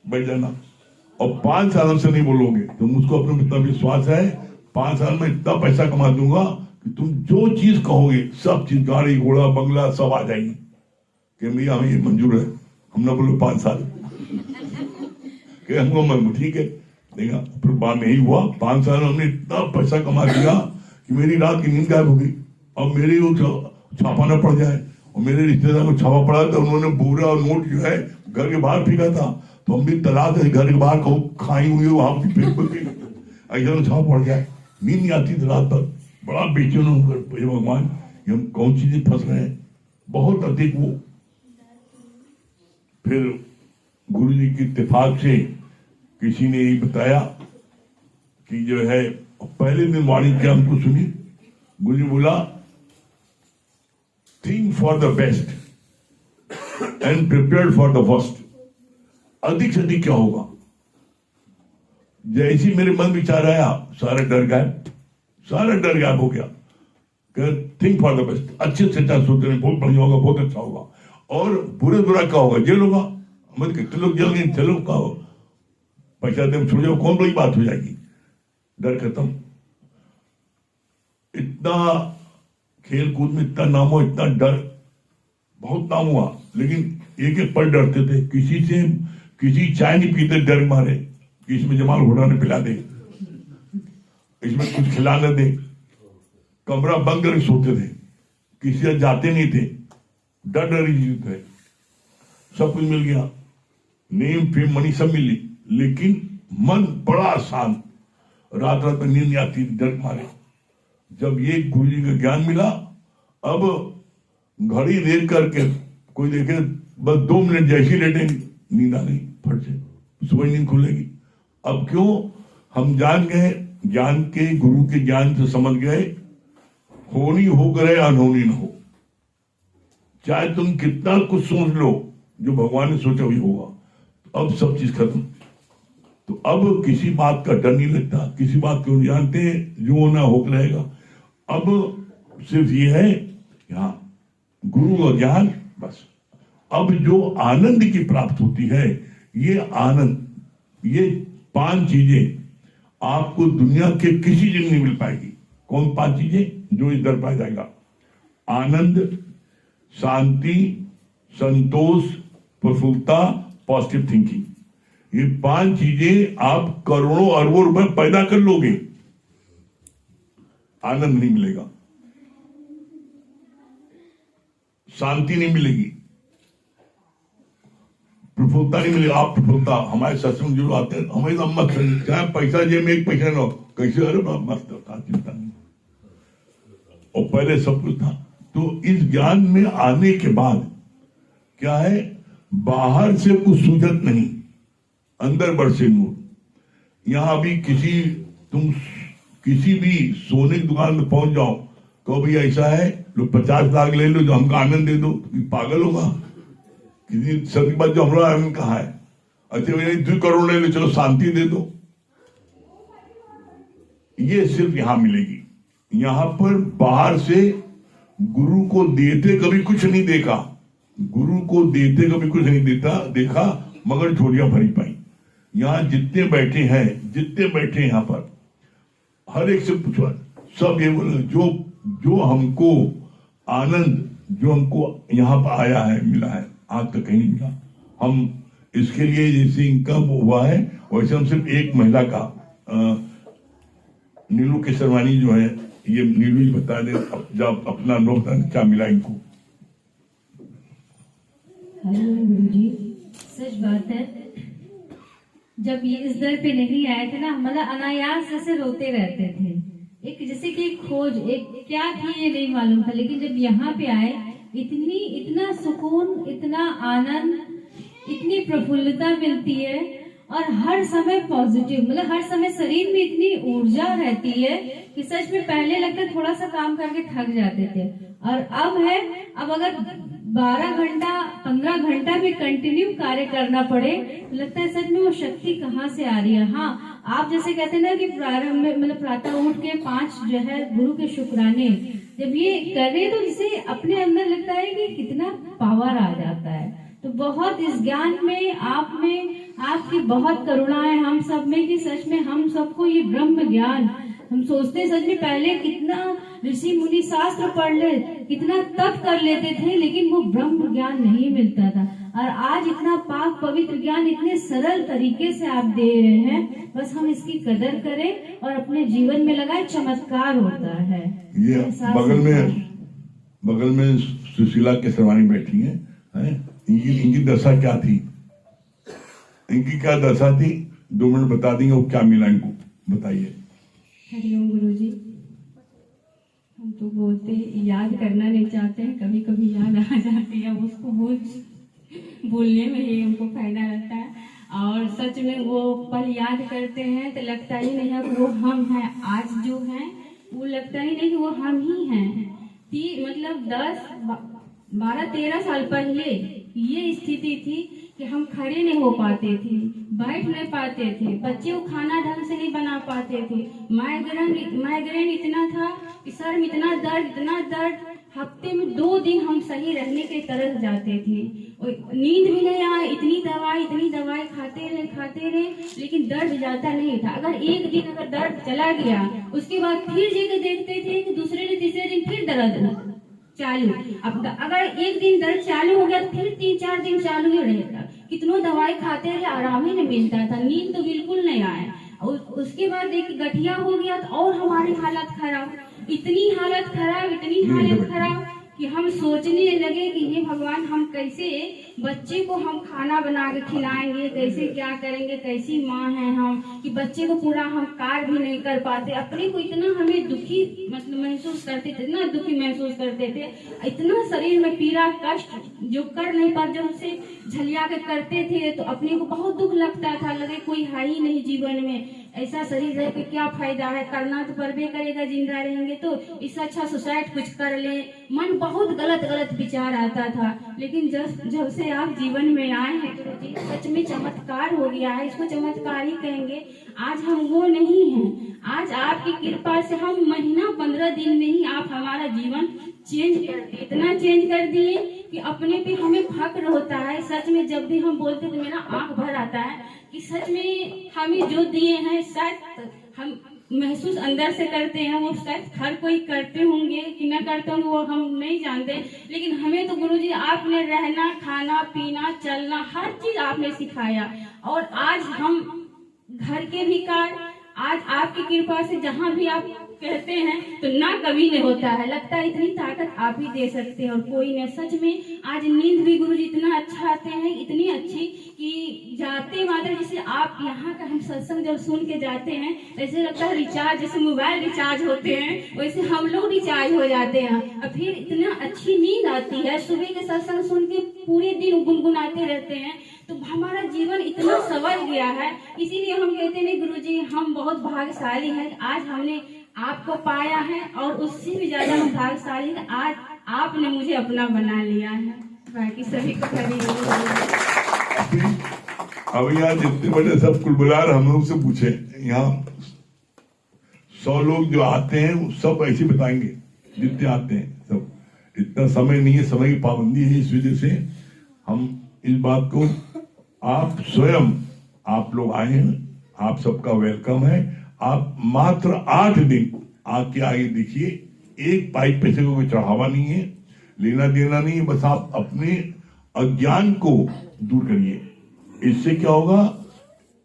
बैठ जाना। और 5 साल हमसे नहीं बोलोगे तो मुझको अपने इतना विश्वास है 5 साल में इतना पैसा कमा दूंगा कि तुम जो चीज कहोगे सब चीज, गाड़ी घोड़ा बंगला सब आ जाएंगी। कि भैया हमें ये मंजूर है। हम ना बोलो 5 साल कि हमको ठीक है, देखा फिर बाद में ही हुआ। 5 साल हमने इतना पैसा कमा दिया कि मेरी रात की नींद गायब हो गई। और मेरे को छापाना पड़ जाए, और मेरे रिश्तेदार को छापा पड़ा था, उन्होंने बोरा और नोट जो है घर के बाहर फेंका था, तो हम भी तलाश है घर के बाहर खाई हुई वहां ऐसा छापा पड़ जाए। नींद नहीं आती थी रात भर, बड़ा बेचैन होकर भगवान हम कौन चीजें फंस रहे हैं, बहुत अधिक वो। फिर गुरु जी की इत्तेफाक से किसी ने यही बताया कि जो है पहले दिन वाणी क्या हमको सुनी, गुरु जी बोला think for the best and prepare for the worst. अधिक से अधिक क्या होगा, जैसी मेरे मन विचार आया सारा डर गायब हो गया। थिंक फॉर द बेस्ट, अच्छे से अच्छा सोचते रहे, बहुत बढ़िया होगा, बहुत अच्छा होगा। और बुरे बुरा क्या होगा, जेल होगा, मत कितने लोग जेल गए, चलो क्या हो, पैसा दे छोड़ जाओ, कौन बड़ी बात हो जाएगी, डर खत्म। इतना खेल कूद में इतना नाम हुआ, इतना डर, बहुत नाम हुआ, लेकिन एक एक पल डरते थे। किसी चाय नहीं पीते डर मारे कि इसमें जमाल घोड़ा ने पिला दे, इसमें कुछ खिला न दे। कमरा बंद करके सोते थे, किसी से जाते नहीं थे, डर ही जीते थे। सब कुछ मिल गया, नेम फेम मनी सब मिली, लेकिन मन बड़ा शांत, रात रात में नींद नहीं आती डर मारे। जब ये गुरु जी का ज्ञान मिला, अब घड़ी देख करके कोई देखे बस 2 मिनट जैसी लेटेंगे नींद आ गई, फट से सुबह नींद खुलेगी। अब क्यों, हम जान गए, ज्ञान के गुरु के ज्ञान से समझ गए, होनी हो करे अनहोनी न हो, चाहे तुम कितना कुछ सोच लो, जो भगवान ने सोचा वही होगा। अब सब चीज खत्म, तो अब किसी बात का डर नहीं लगता, किसी बात को जानते, जो होना हो रहेगा। अब सिर्फ ये है यहाँ गुरु का ज्ञान, बस। अब जो आनंद की प्राप्त होती है, ये आनंद, ये 5 चीजें आपको दुनिया के किसी जगह नहीं मिल पाएगी। कौन 5 चीजें जो इधर पाया जाएगा, आनंद, शांति, संतोष, प्रफुल्लता, पॉजिटिव थिंकिंग। ये 5 चीजें आप करोड़ों अरबों रुपए पैदा कर लोगे, आनंद नहीं मिलेगा, शांति नहीं मिलेगी, प्रफुल्लता नहीं मिलेगी। आप प्रफुल्लता, हमारे सत्संग जो आते हैं हमेशा मत, चाहे पैसा जेब में 1 पैसा ना हो, कैसे, अरे मस्त होता, चिंता नहीं, और पहले सब कुछ था। तो इस ज्ञान में आने के बाद क्या है, बाहर से कुछ सूझत नहीं, अंदर बरसे नूर। यहां अभी तुम किसी भी सोने की दुकान में पहुंच जाओ, कहो भैया ऐसा है, लो 50 लाख ले लो, जो हमको आनंद दे दो, पागल होगा। किसी सभी बात जो हमारा आनंद कहा है, अच्छा भैया 2 करोड़ ले लो, चलो शांति दे दो, ये सिर्फ यहां मिलेगी। यहां पर बाहर से गुरु को देते कभी कुछ नहीं देखा, गुरु को देते कभी कुछ नहीं देखा, मगर झोलियां भरी पाई। यहां जितने बैठे हैं यहां पर, हर एक से पूछा, सब ये बोले, जो हमको आनंद, जो हमको यहां पर आया है, मिला है, आज तक कहीं नहीं मिला। हम इसके लिए जैसे इनकम हुआ है, वैसे हम सिर्फ एक महिला का, नीलू केसरवानी जो है, ये नीलू ही बता दे जब अपना अनुभव क्या मिला इनको। हेलो गुरुजी, सच बात है, जब ये इस दर पे नहीं आए थे ना, मतलब अनायास जैसे रोते रहते थे, एक जैसे कि एक खोज, एक क्या थी ये नहीं मालूम था, लेकिन जब यहाँ पे आए, इतना सुकून, इतना आनंद, इतनी प्रफुल्लता मिलती है, और हर समय पॉजिटिव, मतलब हर समय शरीर में इतनी ऊर्जा रहती है कि सच में पहले लगता है थोड़ा सा काम करके थक जाते थे, और अब अगर 12 घंटा 15 घंटा भी कंटिन्यू कार्य करना पड़े, तो लगता है सच में वो शक्ति कहाँ से आ रही है। हाँ, आप जैसे कहते हैं ना कि प्रारंभ में, मतलब प्रातः उठ के 5 जो है गुरु के शुक्राने जब ये करें, तो जिसे अपने अंदर लगता है कि कितना पावर आ जाता है। तो बहुत इस ज्ञान में, आप में, आपकी बहुत करुणा है हम सब में, कि सच में हम सबको ये ब्रह्म ज्ञान, हम सोचते सच में पहले कितना ऋषि मुनि शास्त्र पढ़ ले, कितना तप कर लेते थे, लेकिन वो ब्रह्म ज्ञान नहीं मिलता था। और आज इतना पाक पवित्र ज्ञान इतने सरल तरीके से आप दे रहे हैं, बस हम इसकी कदर करें और अपने जीवन में लगाए, चमत्कार होता है। ये बगल में सुशीला केसरवानी बैठी है, इनकी दशा क्या थी, इनकी क्या दशा थी, 2 मिनट बता देंगे वो क्या मिला इनको, बताइए। हरिओम गुरुजी, हम तो बोलते याद करना नहीं चाहते हैं, कभी कभी याद आ जाती है, उसको बोलने में ही हमको फायदा रहता है। और सच में वो पल याद करते हैं तो लगता ही नहीं है कि वो हम हैं। आज जो हैं वो लगता ही नहीं कि वो हम ही हैं। मतलब 10-12-13 साल पहले ये स्थिति थी कि हम खड़े नहीं हो पाते थे, बैठ नहीं पाते थे, बच्चे को खाना ढंग से नहीं बना पाते थे। माइग्रेन इतना था कि सर में इतना दर्द, हफ्ते में 2 दिन हम सही रहने के तरस जाते थे। और नींद भी नहीं आए, इतनी दवाई खाते रहे, लेकिन दर्द जाता नहीं था। अगर एक दिन अगर दर्द चला गया, उसके बाद फिर जगह देखते थे कि दूसरे दिन तीसरे दिन फिर दर्द चालू। अब अगर एक दिन दर्द चालू हो गया तो फिर 3-4 दिन चालू ही रहेगा। कितनों दवाई खाते रहे, आराम ही नहीं मिलता था, नींद तो बिल्कुल नहीं आए। उसके बाद देखिए गठिया हो गया तो और हमारी हालत खराब, इतनी हालत खराब कि हम सोचने लगे कि ये भगवान, हम कैसे बच्चे को हम खाना बना के खिलाएंगे, कैसे क्या करेंगे, कैसी माँ हैं हम कि बच्चे को पूरा हम कार्य भी नहीं कर पाते। अपने को इतना हमें दुखी मतलब महसूस करते थे, इतना दुखी महसूस करते थे, इतना शरीर में पीड़ा कष्ट जो कर नहीं पाते, जब उसे झलिया के करते थे तो अपने को बहुत दुख लगता था। लगे कोई है ही नहीं जीवन में, ऐसा शरीर रह के क्या फायदा है, करना तो परबे करेगा, जिंदा रहेंगे तो। इससे अच्छा सुसाइड कुछ कर ले। मन बहुत गलत विचार आता था। लेकिन जब से आप जीवन में आए हैं गुरुजी, सच में चमत्कार हो गया है, इसको चमत्कार ही कहेंगे। आज हम वो नहीं हैं, आज आपकी कृपा से हम महीना 15 दिन में ही आप हमारा जीवन चेंज कर दिए, इतना चेंज कर दिए कि अपने पे हमें फक्र होता है। सच में जब भी हम बोलते तो मेरा आंख भर आता है कि सच में हमें जो दिए हैं शायद हम महसूस अंदर से करते हैं, वो शायद हर कोई करते होंगे कि न करते होंगे वो हम नहीं जानते। लेकिन हमें तो गुरुजी आपने रहना, खाना, पीना, चलना, हर चीज आपने सिखाया। और आज हम घर के भी कार्य, आज आपकी कृपा से जहाँ भी आप कहते हैं तो ना कभी नहीं होता है। लगता है इतनी ताकत आप ही दे सकते हैं और कोई नहीं। सच में आज नींद भी गुरुजी इतना अच्छा आते हैं, इतनी अच्छी कि जाते मात्र जैसे आप यहाँ का हम सत्संग जब सुन के जाते हैं ऐसे लगता है रिचार्ज, जैसे मोबाइल रिचार्ज होते हैं वैसे हम लोग रिचार्ज हो जाते हैं। और फिर इतना अच्छी नींद आती है, सुबह के सत्संग सुन के पूरे दिन गुनगुनाते रहते हैं। तो हमारा जीवन इतना संवर गया है। इसीलिए हम कहते हैं गुरुजी हम बहुत भाग्यशाली हैं, आज हमने आपको पाया है। और उससे भी ज्यादा हम भाग्यशाली हैं, आज आपने मुझे अपना बना लिया है। बाकी सभी को अब यहाँ जितने बड़े सब कुलबुलार हम लोग से पूछे, यहाँ 100 लोग जो आते हैं वो सब ऐसे बताएंगे जितने आते हैं सब। इतना समय नहीं है, समय की पाबंदी है, इस वजह से हम इस बात को, आप स्वयं आप लोग आए हैं, आप सबका वेलकम है। आप मात्र 8 दिन आके आगे देखिए, एक पाइप पैसे को कोई चढ़ावा नहीं है, लेना देना नहीं है, बस आप अपने अज्ञान को दूर करिए। इससे क्या होगा,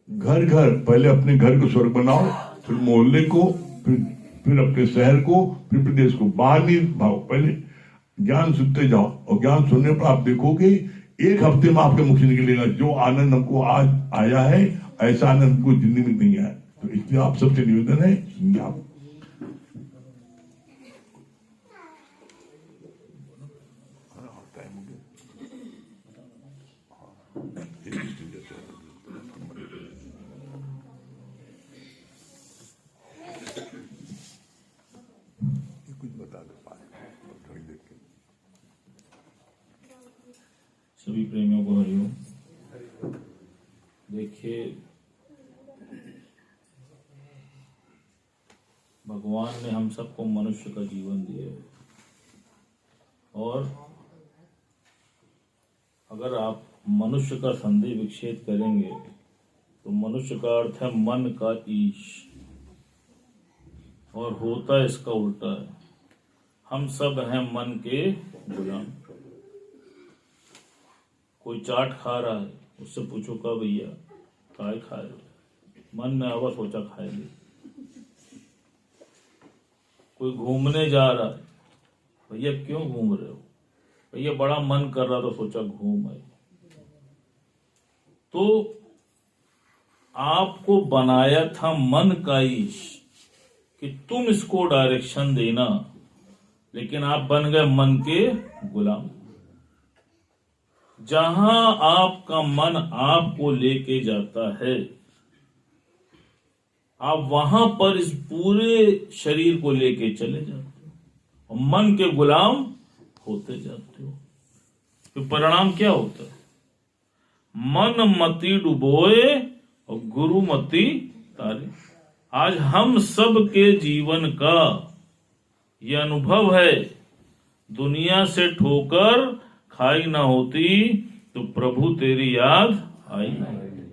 घर घर पहले अपने घर को स्वर्ग बनाओ, फिर मोहल्ले को, फिर अपने शहर को, फिर प्रदेश को। बाहर नहीं भागो, पहले ज्ञान सुनते जाओ। और ज्ञान सुनने पर आप देखोगे एक हफ्ते में आपके मुख से निकलेगा जो आनंद हमको आज आया है, ऐसा आनंद हमको जिंदगी में नहीं आया। तो इसलिए आप सबसे निवेदन है, सुनिए आप। कुछ बता दो सभी प्रेमियों को हरिओम। देखिए, भगवान ने हम सबको मनुष्य का जीवन दिया है, और अगर आप मनुष्य का संधि विच्छेद करेंगे तो मनुष्य का अर्थ है मन का ईश, और होता इसका उल्टा है। हम सब हैं मन के गुलाम। कोई चाट खा रहा है, उससे पूछो का भैया काय खा रहे, मन में आवा सोचा खाएंगे। कोई घूमने जा रहा है, भैया क्यों घूम रहे हो, भैया बड़ा मन कर रहा तो सोचा घूम आए। तो आपको बनाया था मन का ईश कि तुम इसको डायरेक्शन देना, लेकिन आप बन गए मन के गुलाम। जहां आपका मन आपको लेके जाता है, आप वहां पर इस पूरे शरीर को लेके चले जाते हो और मन के गुलाम होते जाते हो। तो परिणाम क्या होता है? मन मति डुबोए और गुरु मति तारे। आज हम सब के जीवन का यह अनुभव है, दुनिया से ठोकर खाई ना होती तो प्रभु तेरी याद आई नहीं।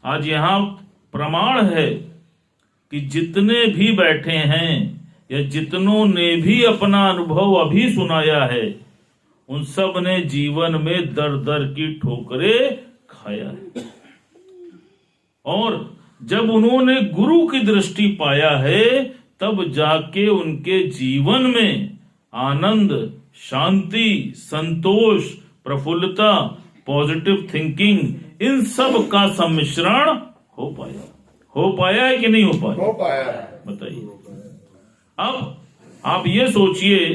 आज यहां प्रमाण है कि जितने भी बैठे हैं या जितनों ने भी अपना अनुभव अभी सुनाया है, उन सब ने जीवन में दर दर की ठोकरें खाया है। और जब उन्होंने गुरु की दृष्टि पाया है, तब जाके उनके जीवन में आनंद, शांति, संतोष, प्रफुल्लता, पॉजिटिव थिंकिंग, इन सब का सम्मिश्रण हो पाया है कि नहीं हो पाया? बताइए। अब आप ये सोचिए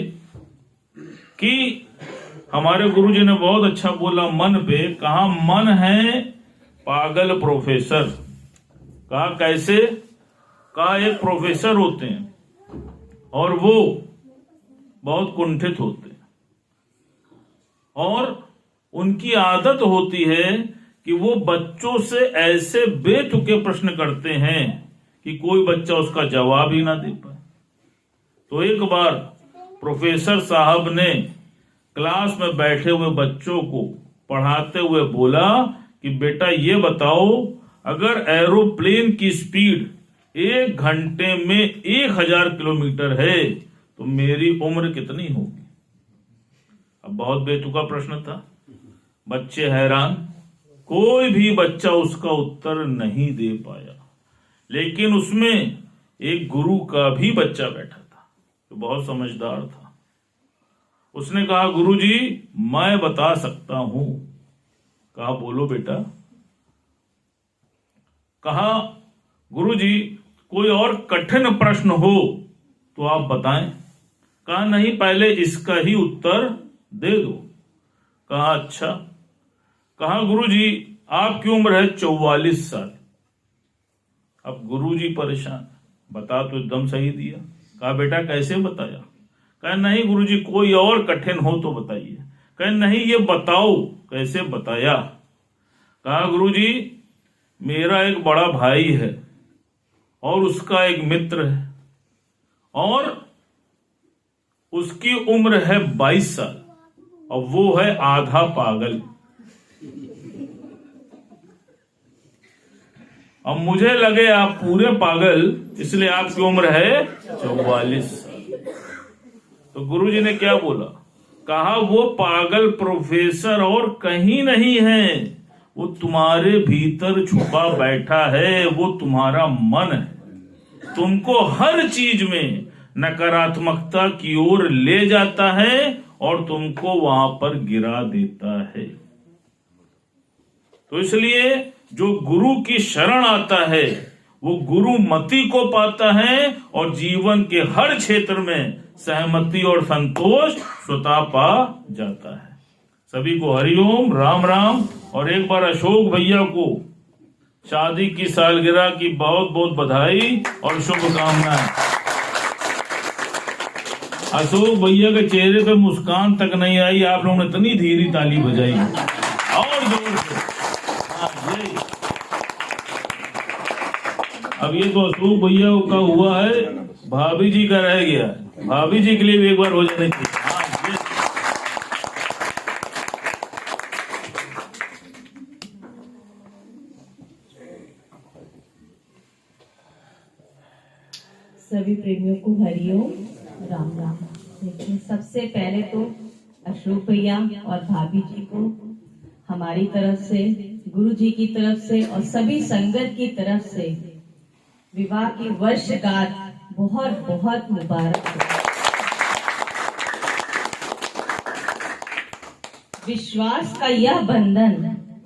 कि हमारे गुरुजी ने बहुत अच्छा बोला मन पे। कहा मन है पागल प्रोफेसर। कहा कैसे? कहा एक प्रोफेसर होते हैं और वो बहुत कुंठित होते हैं और उनकी आदत होती है कि वो बच्चों से ऐसे बेतुके प्रश्न करते हैं कि कोई बच्चा उसका जवाब ही ना दे पाए। तो एक बार प्रोफेसर साहब ने क्लास में बैठे हुए बच्चों को पढ़ाते हुए बोला कि बेटा ये बताओ, अगर एरोप्लेन की स्पीड 1 घंटे में 1000 किलोमीटर है तो मेरी उम्र कितनी होगी? अब बहुत बेतुका प्रश्न था, बच्चे हैरान, कोई भी बच्चा उसका उत्तर नहीं दे पाया। लेकिन उसमें एक गुरु का भी बच्चा बैठा था जो बहुत समझदार था। उसने कहा गुरुजी मैं बता सकता हूं। कहा बोलो बेटा। कहा गुरुजी कोई और कठिन प्रश्न हो तो आप बताएं। कहा नहीं, पहले इसका ही उत्तर दे दो। कहा अच्छा। कहा गुरुजी आपकी उम्र है 44 साल। अब गुरुजी परेशान, बता तो एकदम सही दिया। कहा बेटा कैसे बताया? कहा नहीं गुरुजी कोई और कठिन हो तो बताइए। कहा नहीं ये बताओ कैसे बताया। कहा गुरुजी मेरा एक बड़ा भाई है और उसका एक मित्र है और उसकी उम्र है 22 साल और वो है आधा पागल। अब मुझे लगे आप पूरे पागल, इसलिए आपकी उम्र है 44 साल। तो गुरुजी ने क्या बोला? कहा वो पागल प्रोफेसर और कहीं नहीं है, वो तुम्हारे भीतर छुपा बैठा है, वो तुम्हारा मन है। तुमको हर चीज में नकारात्मकता की ओर ले जाता है और तुमको वहां पर गिरा देता है। तो इसलिए जो गुरु की शरण आता है वो गुरु मति को पाता है और जीवन के हर क्षेत्र में सहमति और संतोष स्वतः पा जाता है। सभी को हरिओम, राम राम। और एक बार अशोक भैया को शादी की सालगिरह की बहुत बहुत बधाई और शुभकामनाएं। अशोक भैया के चेहरे पे मुस्कान तक नहीं आई, आप लोगों ने इतनी धीरे ताली बजाई और जोर से। अब ये तो अशोक भैया का हुआ है, भाभी जी का रह गया है। भाभी जी के लिए भी एक बार हो जाने चाहिए। सभी प्रेमियों को हरिओम, राम राम। देखिए सबसे पहले तो अशोक भैया और भाभी जी को हमारी तरफ से, गुरु जी की तरफ से और सभी संगत की तरफ से विवाह की वर्षगांठ बहुत बहुत मुबारक हो। विश्वास का यह बंधन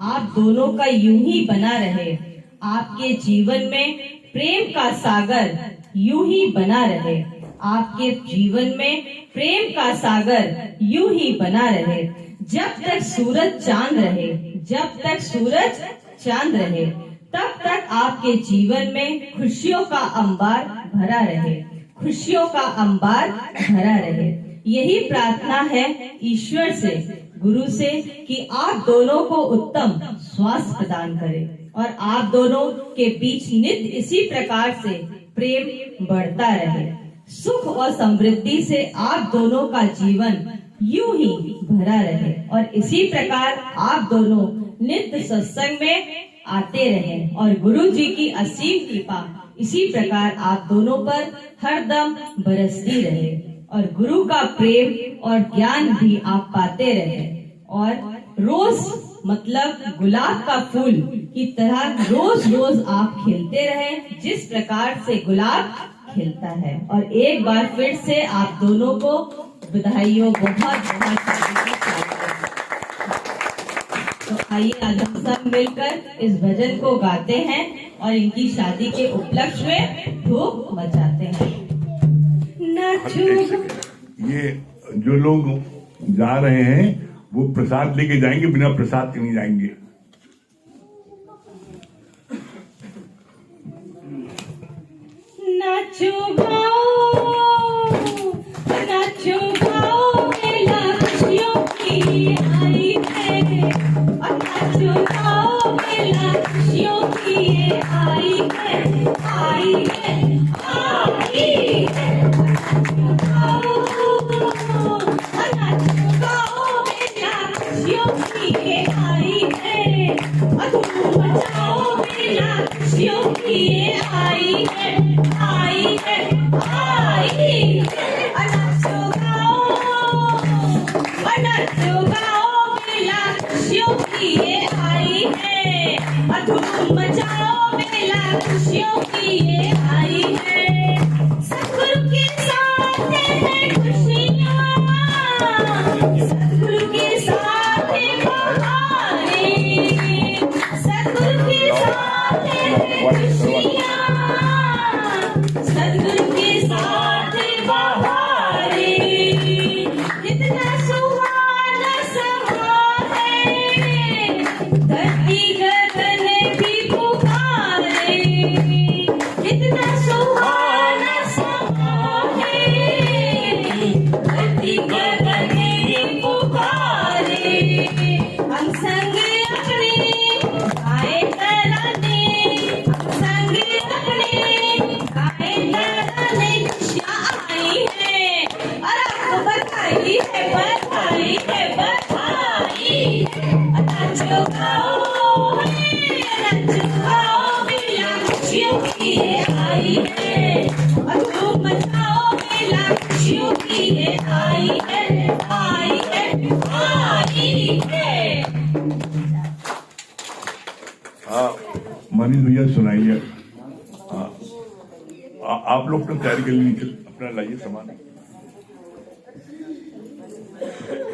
आप दोनों का यूं ही बना रहे। आपके जीवन में प्रेम का सागर यूं ही बना रहे। आपके जीवन में प्रेम का सागर यूं ही बना रहे, जब तक सूरज चांद रहे, जब तक सूरज चांद रहे, तब तक आपके जीवन में खुशियों का अंबार भरा रहे, खुशियों का अंबार भरा रहे। यही प्रार्थना है ईश्वर से, गुरु से, कि आप दोनों को उत्तम स्वास्थ्य प्रदान करे और आप दोनों के बीच नित्य इसी प्रकार से प्रेम बढ़ता रहे। सुख और समृद्धि से आप दोनों का जीवन यूं ही भरा रहे और इसी प्रकार आप दोनों नित्य सत्संग में आते रहे और गुरु जी की असीम कृपा इसी प्रकार आप दोनों पर हरदम बरसती रहे और गुरु का प्रेम और ज्ञान भी आप पाते रहे और रोज मतलब गुलाब का फूल की तरह रोज रोज आप खिलते रहे, जिस प्रकार से गुलाब खिलता है। और एक बार फिर से आप दोनों को बधाइयों, बहुत बहुत। तो आइए आज हम सब मिलकर इस भजन को गाते हैं और इनकी शादी के उपलक्ष्य में धूम मचाते हैं। ये जो लोग जा रहे हैं वो प्रसाद लेके जाएंगे, बिना प्रसाद के नहीं जाएंगे। नाचो गाओ, नाचो गाओ, मेला खुशियों की आई है। नाचो गाओ, मेला खुशियों की आई है, आई है, आई है। मचाओ मेला खुशियों की ये आई है, सतगुरु के साथ है खुशियाँ, सतगुरु के साथ है बहारें, सतगुरु के साथ है खुशियाँ, सतगुरु के साथ है बहारें। कितना सुहाना समा है, धरती गगन भी पुकारे, कितना सुहाना समा है, धरती गगन भी पुकारे। हम संग अपने गाए तराने, हम संग अपने गाए तराने, खुशियाँ आई है और आपको बधाई है, बधाई है, बधाई। नाचो गाओ, नाचो गाओ, मेला खुशियों की ये आई है और धूम मचाओ, मेला खुशियों की ये आई है, आई है, आई है। हाँ, मनीष भैया सुनाइए। हाँ, आप लोग तो तैयारी कर लीजिए, अपना लाइए सामान।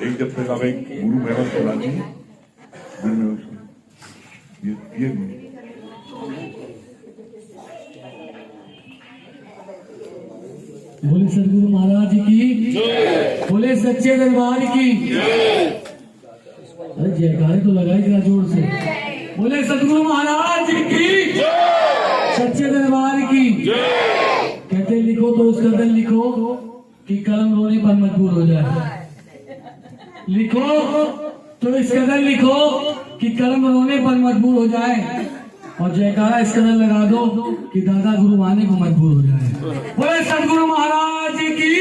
एक जब तक आप एक गुरु महिमा सुना दीजिए, फिर मैं उसको ये बोले सदगुरु महाराज की, बोले सच्चे दरबार की। अरे जयकारे तो लगाई जरा जोर से। बोले सदगुरु महाराज की, सच्चे दरबार की। कहते लिखो तो उस कदर लिखो कि कलम रोने पर मजबूर हो जाए, लिखो तो इस कदर लिखो कि कलम रोने पर मजबूर हो जाए, और जयकारा इस कदर लगा दो कि दादा गुरु आने को मजबूर हो जाए। बोले सदगुरु महाराज की।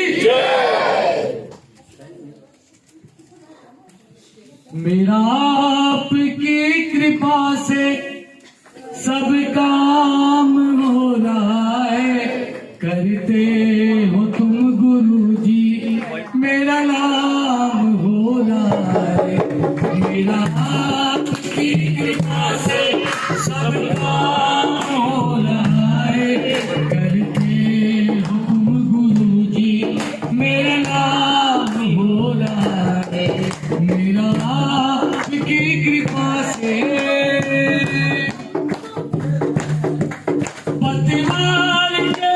मेरा आपकी कृपा से सब काम हो रहा है, करते हो तुम गुरु जी, मेरा नाम हो रहा है। मेरा आपकी कृपा से सब काम हो रहा है, करते हो तुम गुरु जी, मेरा नाम हो रहा है। मेरा आपकी कृपा से पतिवार के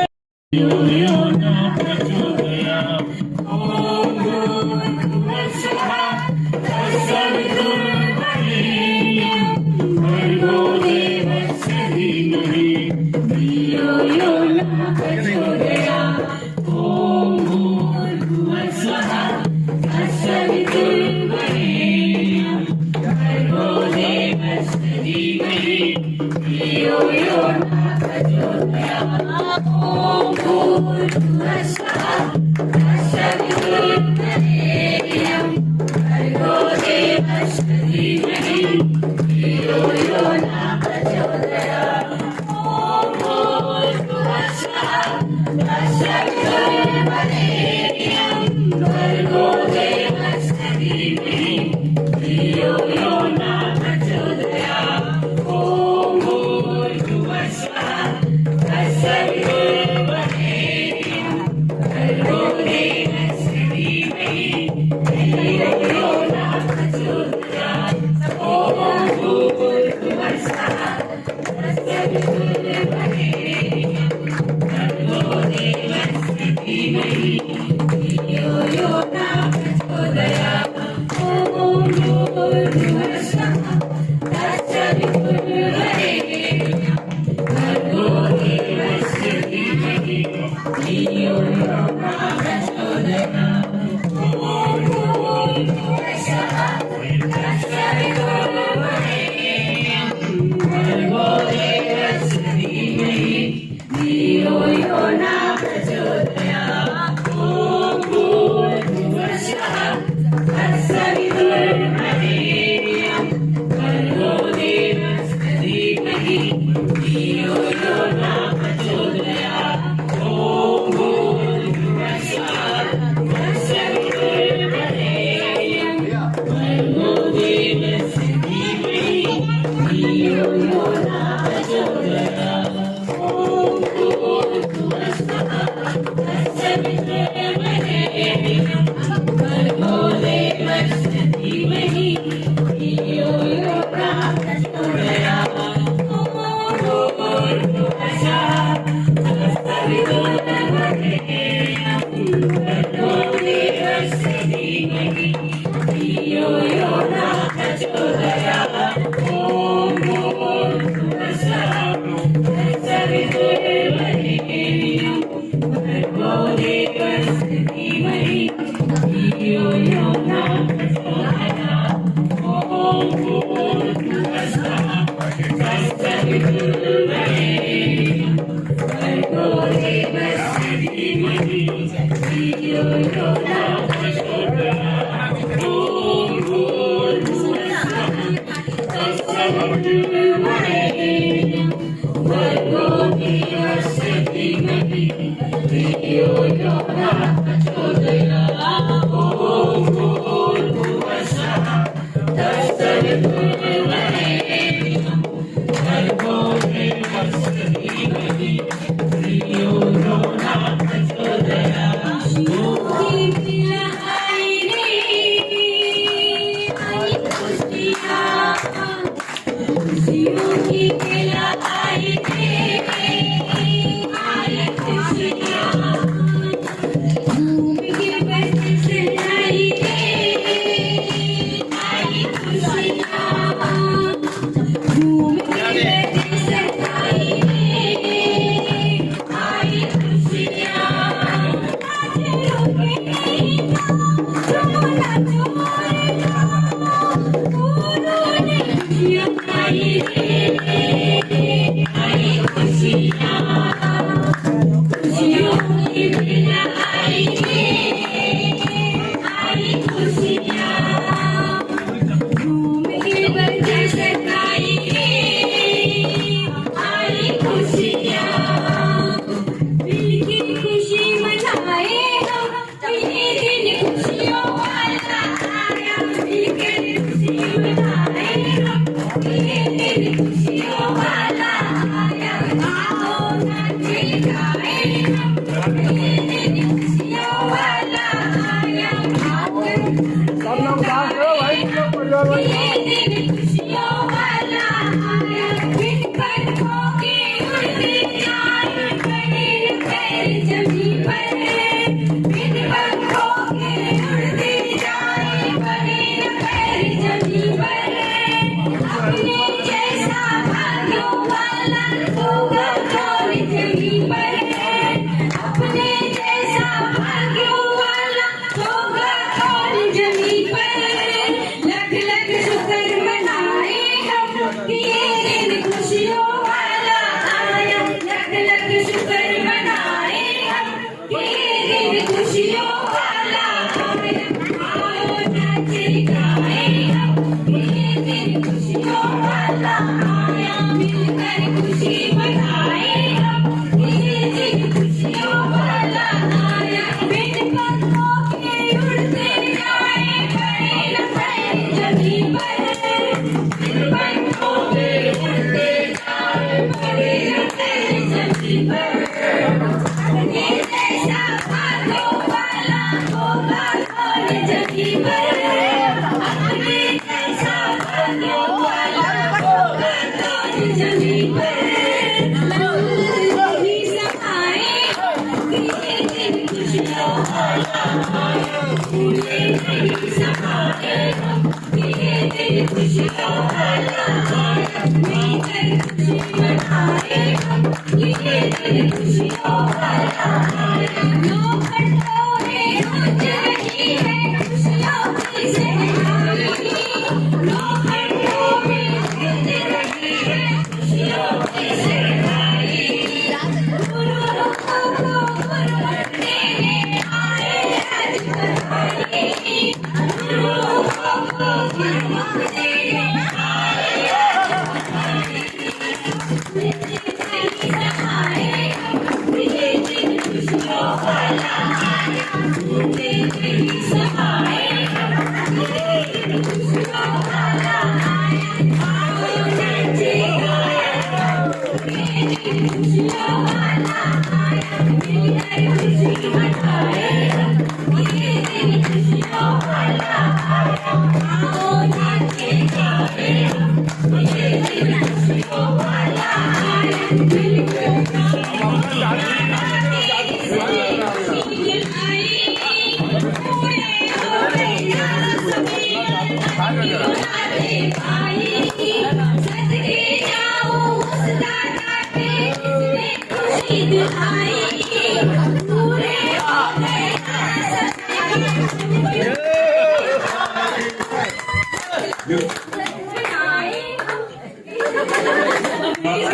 लख लख शुक्र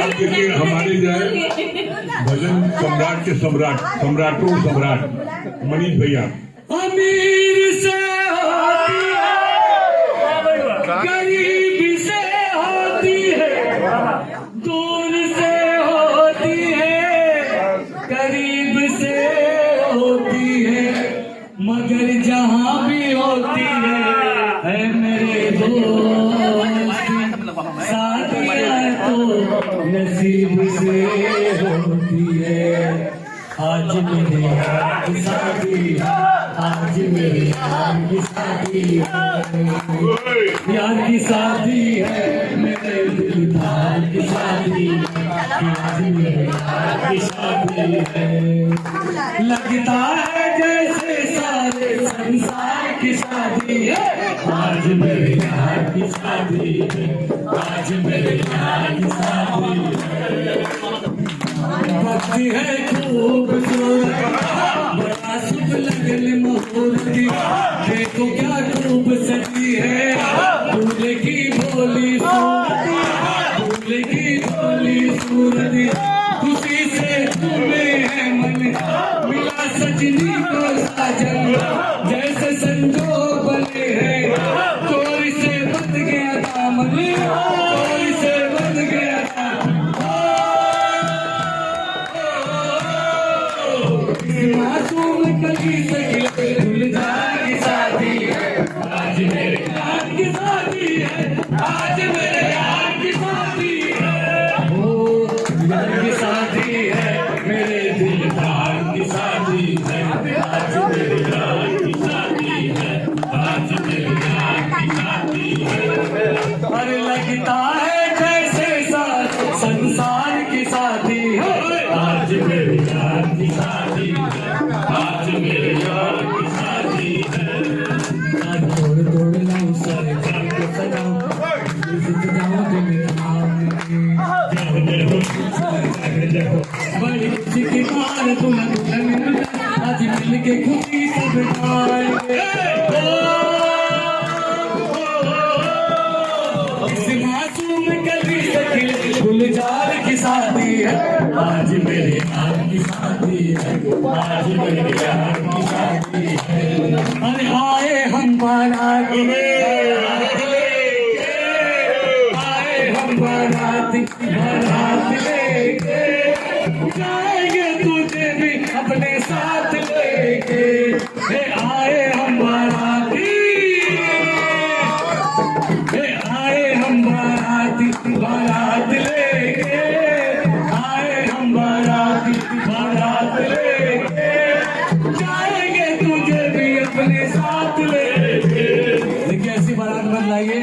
अब देखिए हमारे जो है भजन सम्राट के सम्राटों सम्राट मनीष भैया। अमीर से होती है, गरीब से होती है, दूर से होती है, करीब से होती है, मगर जहाँ भी होती है मेरे दोस्त, शादियाँ तो नसीब से होती है। आज मेरे यार की शादी, आज मेरे यार की शादी है, यार की शादी है, मेरे दिलदार की शादी है, आज मेरे यार की शादी है। लगता है जैसे सारे संसार की शादी है, आज मेरे यार की शादी है, आज मेरे यार की शादी है। भक्ति है खूबसूरत, बड़ा शुभ लगन मुहूर्ती, देखो क्या खूब सजी है, दूल्हे की भोली सूरती, दूल्हे की भोली सूरती, खुशी से झूमे है मन, मिला सजनी को साजन, जैसे संजोग बने हैं, चोरी से बंध गया दामन, चोरी से बंध गया दामन। मासूम कली से खिले गुलजार की शादी है, आज मेरे यार की शादी है, आज मेरे यार की शादी है, ओ यार की शादी है, मेरे दिलदार की शादी है, आज मेरे यार की शादी है, आज मेरे यार की शादी है। अरे लगता है जैसे सारे संसार की शादी है, आज मेरे यार की शादी है, आज मेरे यार की शादी है। आज तोड़ तोड़ लाऊं सारे घर को सजाऊं, जित जाऊं दिल बड़ी खुशी की मार दुल्हन, आज मिल के खुशी सब गाएंगे। इस मासूम कली से खिले गुलजार की शादी है, आज मेरे यार की शादी है, आज मेरे यार की शादी है। अरे आए हम बारात लेके, आए हम बारात लेके, जाएंगे तुझे भी अपने साथ लेके। आए हम बाराती, आए हम बारात लेके, आए हम बारात लेके, जाएंगे तुझे भी अपने साथ लेके। देखिए ऐसी बारात मत लाइए।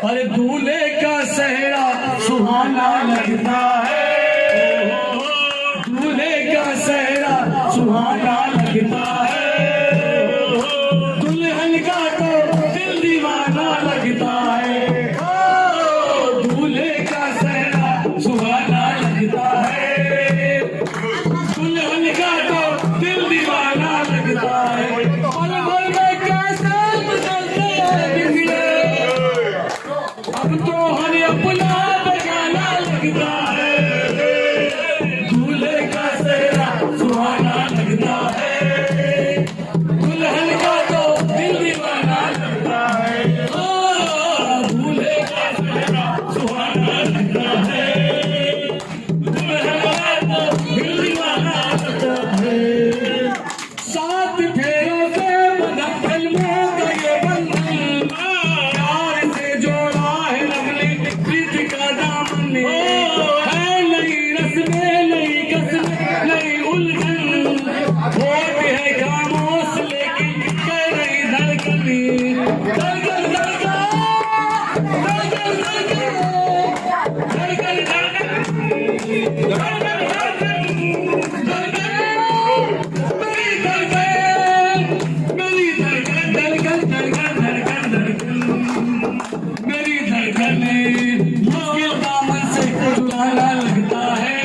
अरे दूल्हे का सेहरा सुहाना लगता है, दूल्हे का सेहरा सुहाना लगता है, दुल्हन का तो दिल दीवाना लगता है। दूल्हे का सेहरा सुहाना लगता है, दुल्हन का तो दिल दीवाना लगता है। पल भर में कैसे बदलते हैं बिगड़े, अब तो हमें अपना बगाना लगता है। दूल्हे का सेहरा सुहाना लगता है, दुल्हन का तो दिल दीवाना लगता है। दूल्हे का सेहरा सुहाना लगता है, दुल्हन का तो दिल दीवाना लगता है। सात फेरों से बंधा फिल्मों का ये बंधन, प्यार से जोड़ा है लवली प्रीति का दामन। है नई रस्में, नई कसमें, नई उलझन, होती है खामोश लेकिन कह रही धड़कनी। धड़कन धड़कन धड़कन धड़कन धड़कन मेरी धड़कन मुश्किल दामन से चुराना लगता है,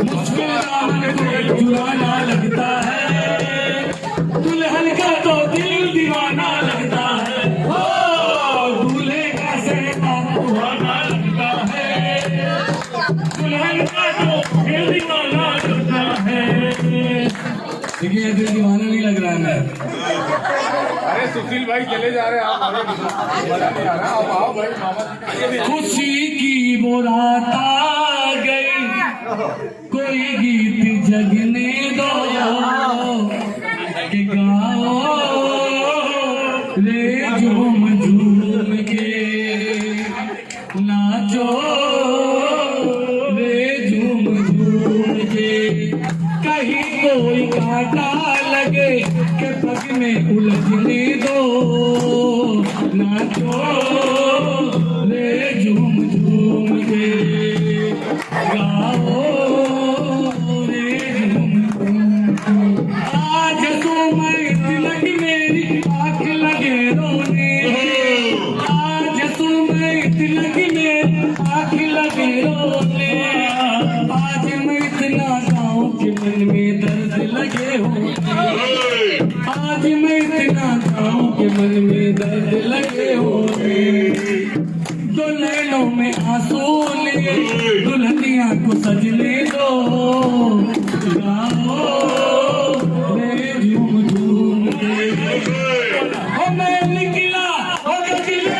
मुश्किल दामन से चुराना लगता है, दुल्हन का तो दिल दीवाना लगता है। दूल्हे का सेहरा सुहाना लगता है, दुल्हन का तो दिल दीवाना लगता है। देखिए दिल दीवाना नहीं लग रहा है मैं। अरे सुशील भाई चले जा रहे हैं, आप मजा नहीं आ रहा, आप आओ भाई मामा जी का। खुशी की वो रात आ गई, कोई गीत जगने दो कि गाओ रे झूम झूम के, नाचो रे झूम झूम के। कहीं कोई कांटा लगे के पग में उलझने दो, नाचो रे झूम झूम के, गाओ रे झूम झूम के। आज तो मैं तिलक मेरी आँख लगे रोने, आज तो मैं तिलक मेरी आँख लगे रोने, आज मैं इतना गाऊं कि मन में दर्द लगे होते, आज मैं इतना गाऊं कि मन में दर्द लगे होते। दो नैनों में आंसू लिए दुल्हनिया को सजने दो, गाओ रे झूम झूम के। ओ मैं निकला ओ गजले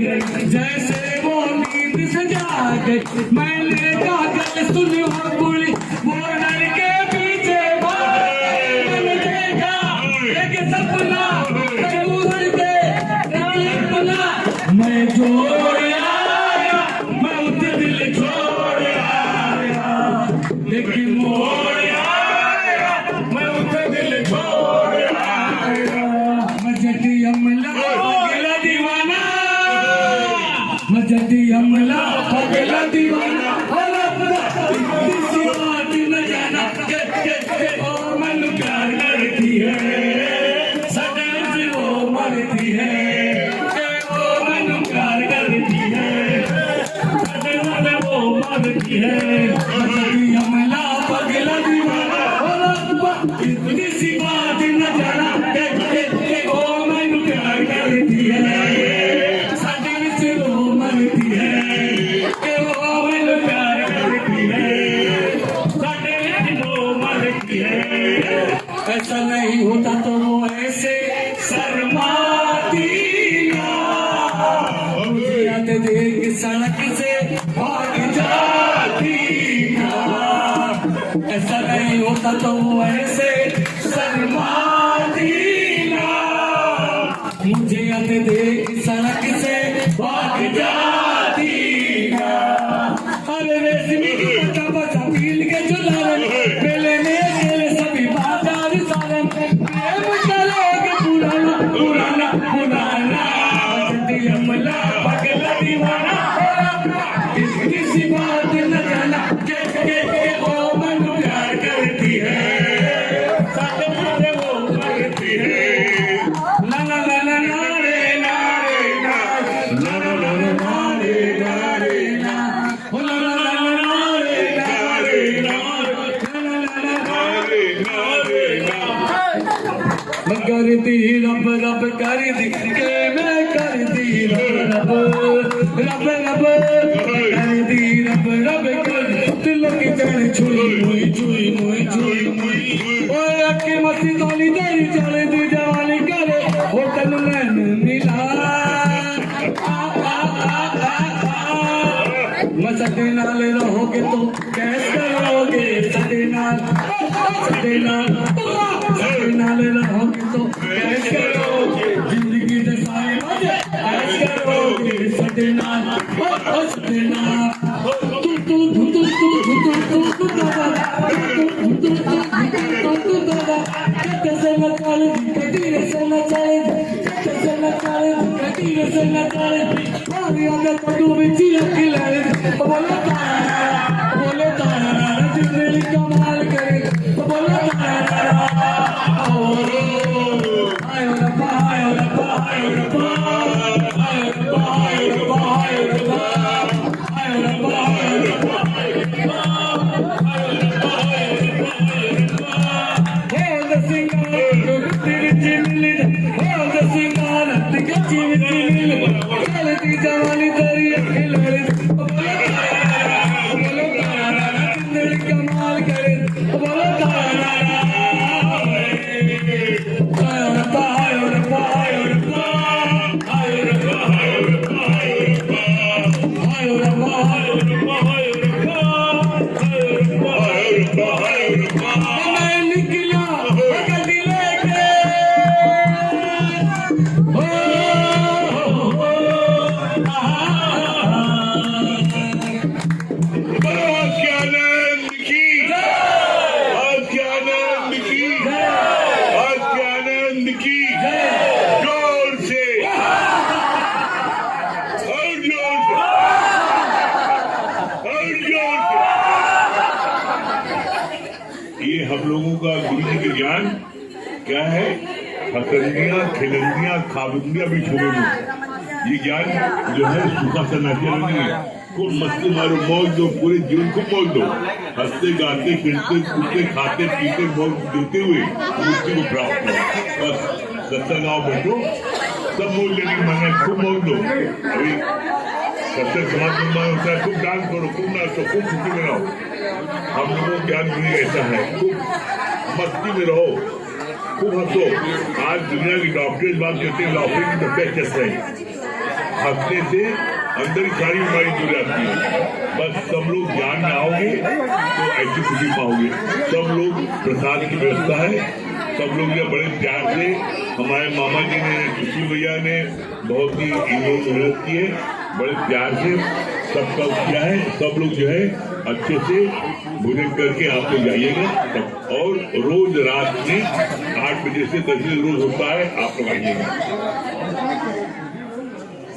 गई जैसे वो नींद से जाग गई। मैंने कागज सुनी और बोली वो डर के पीछे भाग। मैंने देखा एक सपना दूर के एक सपना मैं जोड़ आया, मैं उसे दिल छोड़ आया, लेकिन मोड़ आया, मैं उसे दिल छोड़ आया। मजदी अमला पगला दीवाना, मजदी अमला पगला दीवाना, और अपना किसी बात न जाना के ओ मन प्यार करती है, सदैव से वो मरती है, के ओ मन प्यार करती है, सदैव से वो मरती है। मजदी अमला पगला दीवाना, और अपना किसी बात न जाना के ओ मन प्यार करती है, सदैव से वो मरती है, के ओ मन प्यार करती है, सदैव से वो मरती है। ऐसा नहीं होता तो वो ऐसे शर्माती ना, मुझे याद देख सड़क से भाग जाती ना। ऐसा नहीं होता तो वो ऐसे शर्माती ना, मुझे याद देख सड़क से भाग जाती ना। अरे रेशमी की पता बचा पील के जुलावन, मेले में खेले सभी बाजार सालन, प्रेम करेगा पुराना पुराना पुराना। मजदी अमला पगला दीवाना, किसी बात न जाना के ओ मन प्यार करती है, सदैव से वो मरती है। ना ना ना ना ना रे ना रे ना, ना ना ना ना ना रे ना रे ना, ओ ना ना ना ना ना रे ना रे ना, ना ना ना ना रे ना रे ना। मैं करती रब रब करती के मैं करती रब रब रब रब करती रब रब कर दिल की जान छुई मुई छुई मुई छुई मुई। ओए अक्की मस्ती दोनी तेरी चले दी जवानी करे होटल नैन मिला। मैं सटे नाल रहोगे तो कैसे करोगे, सटे नाल सटे नाल रहोगे तो कैसे करोगे, जिंदगी के सारे मजे ऐसे करोगे, सटे नाल सटे नाल तू तू तू तू तू तू तू तू दादा तू तू तू तू दादा कैसे न चले कदीरे से न चले, कैसे न चले कदीरे से न चले। और अगर तू बिची अकेले बोलो तारा जिंदगी कमाल करे, बोलो तारा आयो रब्बा आयो रब्बा आयो रब्बा आयो रब्बा आयो रब्बा आयो रब्बा आयो रब्बा आयो रब्बा आयो रब्बा आयो रब्बा आयो रब्बा। हो दसिंगार तेरी चिमिल, हो दसिंगार तेरी चिमिल, चलती जवानी तेरी खिलड़ी, बोलो तारा जिंदगी कमाल करे, बोलो तारा आयो रब्बा आयो रब्बा आयो रब्बा आयो रब्बा आयो रब्बा आयो रब्बा आयो रब्बा आयो रब्बा आयो रब्बा आयो रब्बा आयो रब्बा। मैं निकला गड्डी लेके आनंद की आनंद की आनंद की जोर से और जोर से और जोर से। ये हम लोगों का गुरु जी का ज्ञान क्या है, हसंदियाँ खिलंदियाँ खाबंदियाँ भी छोड़ो। ये ज्ञान जो है सूखा सन्यासी नहीं है। खूब मस्ती मारो, मौज दो, पूरे जीवन को मौज दो, हंसते गाते फिरते कूदते खाते पीते मौज देते हुए मुक्ति को प्राप्त करो। बस सत्संग आओ बैठो, सब मौज लेने की मन है, खूब मौज लो। अभी सत्संग समाज में होता है, खूब डांस करो, खूब नाचो, खूब खुशी में रहो। हम लोगों को ज्ञान भी ऐसा है, खूब मस्ती में रहो, खूब हंसो। आज दुनिया की डॉक्टर बात कहते हैं लाफिंग द बेस्ट एक्सरसाइज। हंसने से अंदर की सारी बीमारी दूर जाती है। बस सब लोग ज्ञान में आओगे तो ऐसी खुशी पाओगे। सब लोग प्रसाद की व्यवस्था है, सब लोग जो बड़े प्यार से हमारे मामा जी ने, सुशील भैया ने बहुत ही मेहनत की है, बड़े प्यार से सबका किया है। सब लोग जो है अच्छे से भोजन करके आप लोग जाइएगा। और रोज रात में 8 बजे से 10 बजे रोज होता है, आप लोग आइएगा।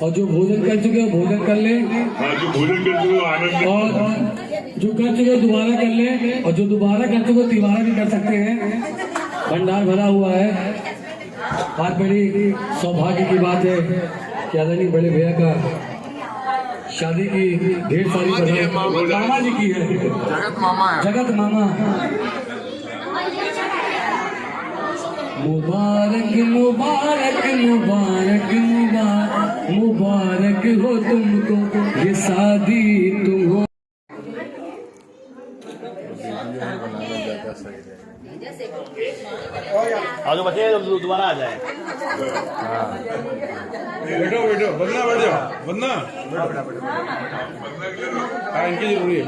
और जो भोजन कर चुके हैं भोजन कर ले, हाँ, जो भोजन कर चुके हो आनंद, और जो कर चुके दोबारा कर ले, और जो दोबारा कर चुके तिबारा भी कर सकते हैं। भंडार भरा हुआ है। आज बड़ी सौभाग्य की बात है कि आदरणीय बड़े भैया का शादी की ढेर सारी बधाई मामा जी की है। जगत मामा है। जगत मामा। मुबारक मुबारक मुबारक मुबारक मुबारक हो तुमको ये शादी तुम हो। और जो बचे दोबारा आ जाए। बैठो बैठो, वरना बैठ जाओ, वरना हाँ, इनकी जरूरी है।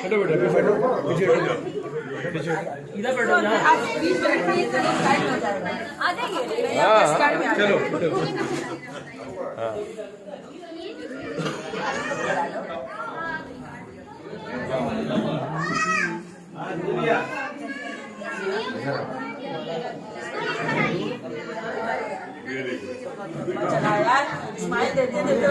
बैठो बैठो, बैठो पीछे बैठ जाओ, पीछे इधर बैठो ना। हाँ चलो बैठो। हाँ चला यार, स्माइल देते देते